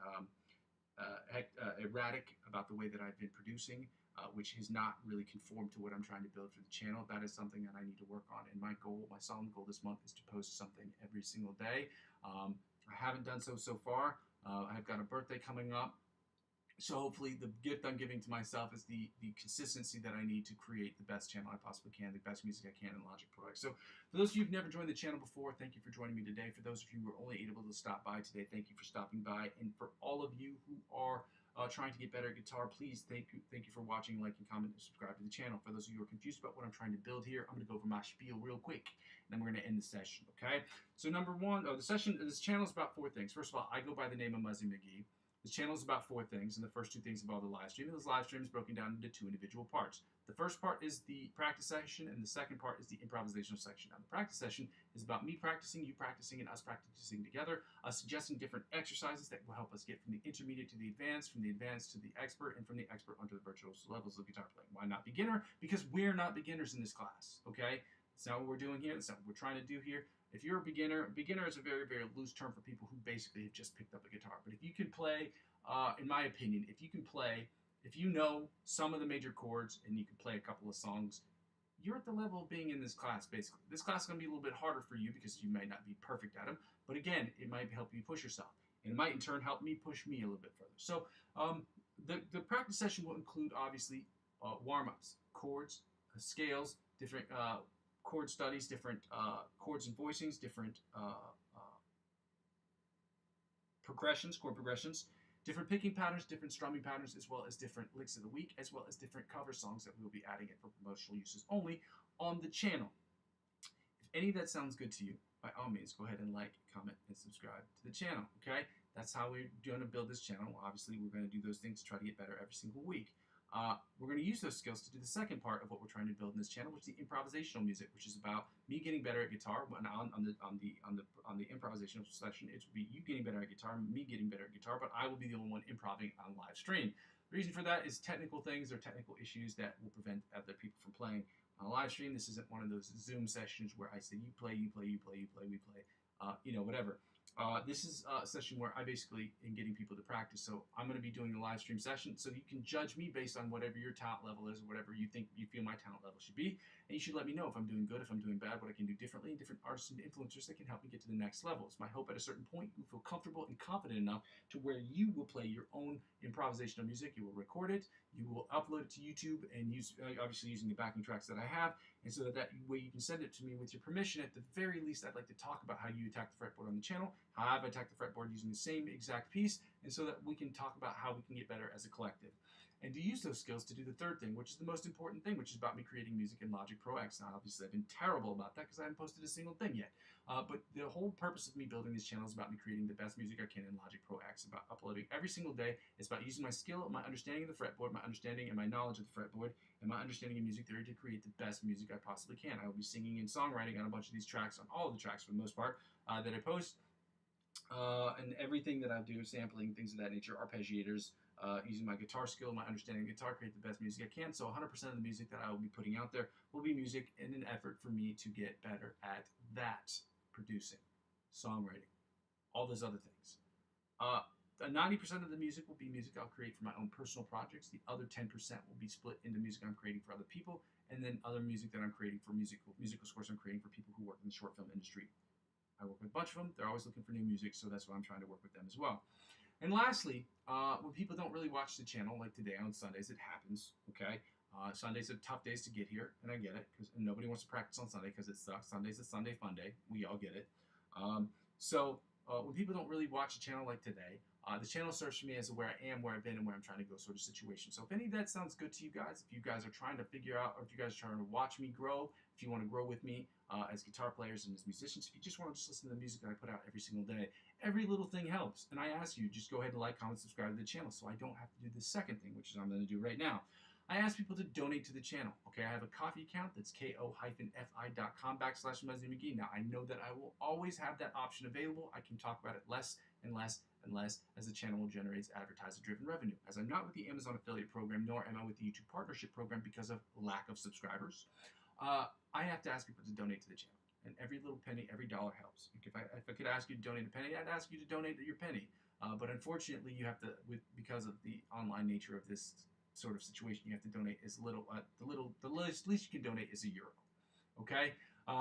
Speaker 1: erratic about the way that I've been producing, which has not really conformed to what I'm trying to build for the channel. That is something that I need to work on. And my goal, my solemn goal this month, is to post something every single day. I haven't done so far. I've got a birthday coming up. So hopefully the gift I'm giving to myself is the consistency that I need to create the best channel I possibly can, the best music I can in Logic Pro X. So for those of you who've never joined the channel before, thank you for joining me today. For those of you who are only able to stop by today, thank you for stopping by. And for all of you who are trying to get better at guitar, please thank you for watching, liking, comment, and subscribe to the channel. For those of you who are confused about what I'm trying to build here, I'm going to go over my spiel real quick, and then we're going to end the session, okay? So number one, this channel is about 4 things. First of all, I go by the name of Muzzy McGee. This channel is about 4 things, and the first 2 things involve the live stream. And this live stream is broken down into 2 individual parts. The first part is the practice section, and the second part is the improvisational section. Now, the practice session is about me practicing, you practicing, and us practicing together, suggesting different exercises that will help us get from the intermediate to the advanced, from the advanced to the expert, and from the expert onto the virtuoso levels of guitar playing. Why not beginner? Because we're not beginners in this class, okay? That's not what we're doing here. That's not what we're trying to do here. If you're a beginner is a very, very loose term for people who basically have just picked up a guitar. But if you can play, in my opinion, if you know some of the major chords and you can play a couple of songs, you're at the level of being in this class, basically. This class is going to be a little bit harder for you because you might not be perfect at them. But again, it might help you push yourself. And it might, in turn, help me push me a little bit further. So the practice session will include, obviously, warm-ups, chords, scales, different chord studies, different chords and voicings, different progressions, chord progressions, different picking patterns, different strumming patterns, as well as different licks of the week, as well as different cover songs that we'll be adding in for promotional uses only on the channel. If any of that sounds good to you, by all means, go ahead and like, comment, and subscribe to the channel, okay? That's how we're going to build this channel. Obviously, we're going to do those things to try to get better every single week. We're going to use those skills to do the second part of what we're trying to build in this channel, which is the improvisational music, which is about me getting better at guitar. On the improvisational session, it will be you getting better at guitar, me getting better at guitar, but I will be the only one improvising on live stream. The reason for that is technical things or technical issues that will prevent other people from playing on a live stream. This isn't one of those Zoom sessions where I say you play, you play, you play, you play, we play, whatever. This is a session where I basically am getting people to practice. So I'm going to be doing a live stream session, so you can judge me based on whatever your talent level is, or whatever you feel my talent level should be. And you should let me know if I'm doing good, if I'm doing bad, what I can do differently, and different artists and influencers that can help me get to the next level. It's my hope at a certain point you feel comfortable and confident enough to where you will play your own improvisational music. You will record it, you will upload it to YouTube, and use obviously using the backing tracks that I have. And so that way you can send it to me with your permission. At the very least, I'd like to talk about how you attack the fretboard on the channel, how I've attacked the fretboard using the same exact piece, and so that we can talk about how we can get better as a collective. And to use those skills to do the third thing, which is the most important thing, which is about me creating music in Logic Pro X. Now, obviously, I've been terrible about that because I haven't posted a single thing yet. But the whole purpose of me building this channel is about me creating the best music I can in Logic Pro X, about uploading every single day. It's about using my skill, my understanding of the fretboard, my understanding and my knowledge of the fretboard, and my understanding of music theory to create the best music I possibly can. I will be singing and songwriting on a bunch of these tracks, on all of the tracks for the most part, that I post. And everything that I do, sampling, things of that nature, arpeggiators, using my guitar skill, my understanding of guitar, create the best music I can. So 100% of the music that I will be putting out there will be music in an effort for me to get better at that, producing, songwriting, all those other things. 90% of the music will be music I'll create for my own personal projects. The other 10% will be split into music I'm creating for other people, and then other music that I'm creating for musical scores I'm creating for people who work in the short film industry. I work with a bunch of them. They're always looking for new music, so that's why I'm trying to work with them as well. And lastly, when people don't really watch the channel, like today on Sundays, it happens, okay? Sundays are tough days to get here, and I get it, because nobody wants to practice on Sunday because it sucks. Sunday's a Sunday fun day. We all get it. So when people don't really watch the channel like today, The channel serves for me as where I am, where I've been, and where I'm trying to go sort of situation. So if any of that sounds good to you guys, if you guys are trying to figure out, or if you guys are trying to watch me grow, if you want to grow with me as guitar players and as musicians, if you just want to just listen to the music that I put out every single day, every little thing helps. And I ask you, just go ahead and like, comment, subscribe to the channel so I don't have to do the second thing, which is I'm going to do right now. I ask people to donate to the channel. Okay, I have a coffee account that's ko-fi.com/Muzzy McGee. Now, I know that I will always have that option available. I can talk about it less and less and less as the channel generates advertiser-driven revenue. As I'm not with the Amazon affiliate program, nor am I with the YouTube partnership program because of lack of subscribers, I have to ask people to donate to the channel. And every little penny, every dollar helps. If I could ask you to donate a penny, I'd ask you to donate your penny. But unfortunately, you have to, because of the online nature of this sort of situation, you have to donate as little. The least you can donate is €1. Okay,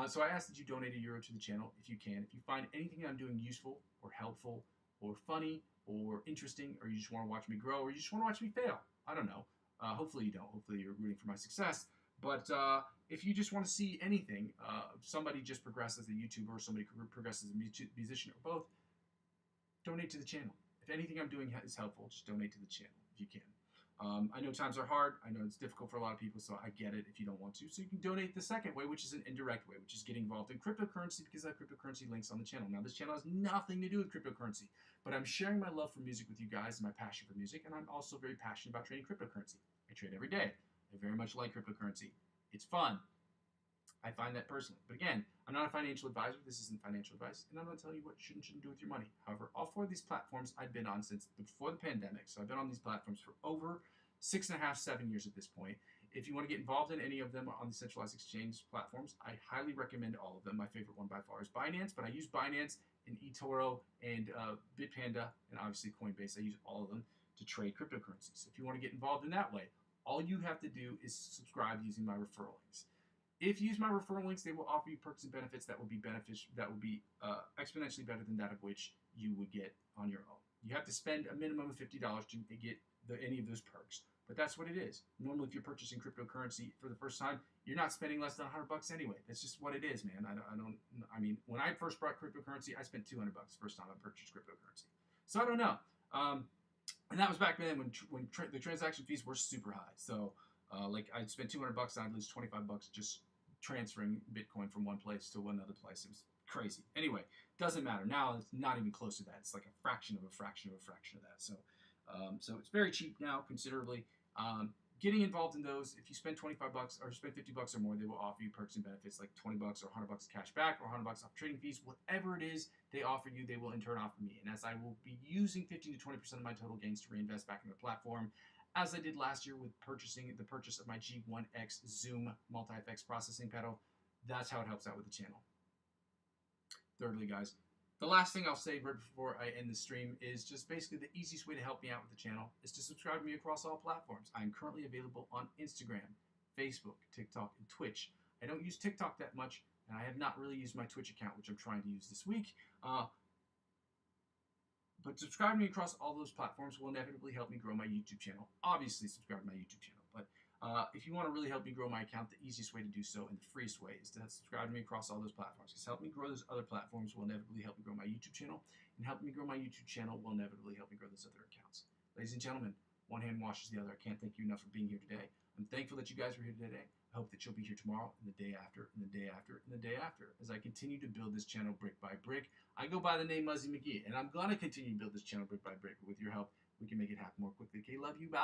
Speaker 1: so I ask that you donate €1 to the channel if you can. If you find anything I'm doing useful or helpful or funny or interesting, or you just want to watch me grow, or you just want to watch me fail, I don't know. Hopefully you don't. Hopefully you're rooting for my success. But if you just want to see anything, somebody just progresses as a YouTuber, or somebody progresses as a musician, or both, donate to the channel. If anything I'm doing is helpful, just donate to the channel if you can. I know times are hard. I know it's difficult for a lot of people, so I get it if you don't want to. So you can donate the second way, which is an indirect way, which is getting involved in cryptocurrency, because I have cryptocurrency links on the channel. Now, this channel has nothing to do with cryptocurrency, but I'm sharing my love for music with you guys and my passion for music, and I'm also very passionate about trading cryptocurrency. I trade every day. I very much like cryptocurrency. It's fun. I find that personally. But again, I'm not a financial advisor. This isn't financial advice. And I'm not telling you what you should and shouldn't do with your money. However, all 4 of these platforms I've been on since before the pandemic. So I've been on these platforms for over 6.5, 7 years at this point. If you want to get involved in any of them on the centralized exchange platforms, I highly recommend all of them. My favorite one by far is Binance, but I use Binance and eToro and Bitpanda and obviously Coinbase. I use all of them to trade cryptocurrency. So if you want to get involved in that way, all you have to do is subscribe using my referral links. If you use my referral links, they will offer you perks and benefits that will be exponentially better than that of which you would get on your own. You have to spend a minimum of $50 to get any of those perks, but that's what it is. Normally, if you're purchasing cryptocurrency for the first time, you're not spending less than $100 anyway. That's just what it is, man. I mean, when I first brought cryptocurrency, I spent $200 the first time I purchased cryptocurrency. So I don't know. And that was back then when the transaction fees were super high. So like I'd spend $200 and I'd lose $25 just transferring Bitcoin from one place to another place. It was crazy. Anyway, doesn't matter. Now it's not even close to that. It's like a fraction of a fraction of a fraction of that. So so it's very cheap now, considerably. Getting involved in those, if you spend $25 or spend $50 or more, they will offer you perks and benefits like $20 or $100 cash back or $100 off trading fees. Whatever it is they offer you, they will in turn offer me. And as I will be using 15 to 20% of my total gains to reinvest back in the platform, as I did last year with the purchase of my G1X Zoom multi-effects processing pedal, that's how it helps out with the channel. Thirdly, guys, the last thing I'll say right before I end the stream is just basically the easiest way to help me out with the channel is to subscribe to me across all platforms. I'm currently available on Instagram, Facebook, TikTok, and Twitch. I don't use TikTok that much, and I have not really used my Twitch account, which I'm trying to use this week. But subscribing to me across all those platforms will inevitably help me grow my YouTube channel. Obviously, subscribe to my YouTube channel. But if you want to really help me grow my account, the easiest way to do so and the freest way is to subscribe to me across all those platforms. Because helping me grow those other platforms will inevitably help me grow my YouTube channel. And helping me grow my YouTube channel will inevitably help me grow those other accounts. Ladies and gentlemen, one hand washes the other. I can't thank you enough for being here today. I'm thankful that you guys were here today. I hope that you'll be here tomorrow and the day after and the day after and the day after as I continue to build this channel brick by brick. I go by the name Muzzy McGee, and I'm going to continue to build this channel brick by brick. With your help, we can make it happen more quickly. Okay, love you. Bye.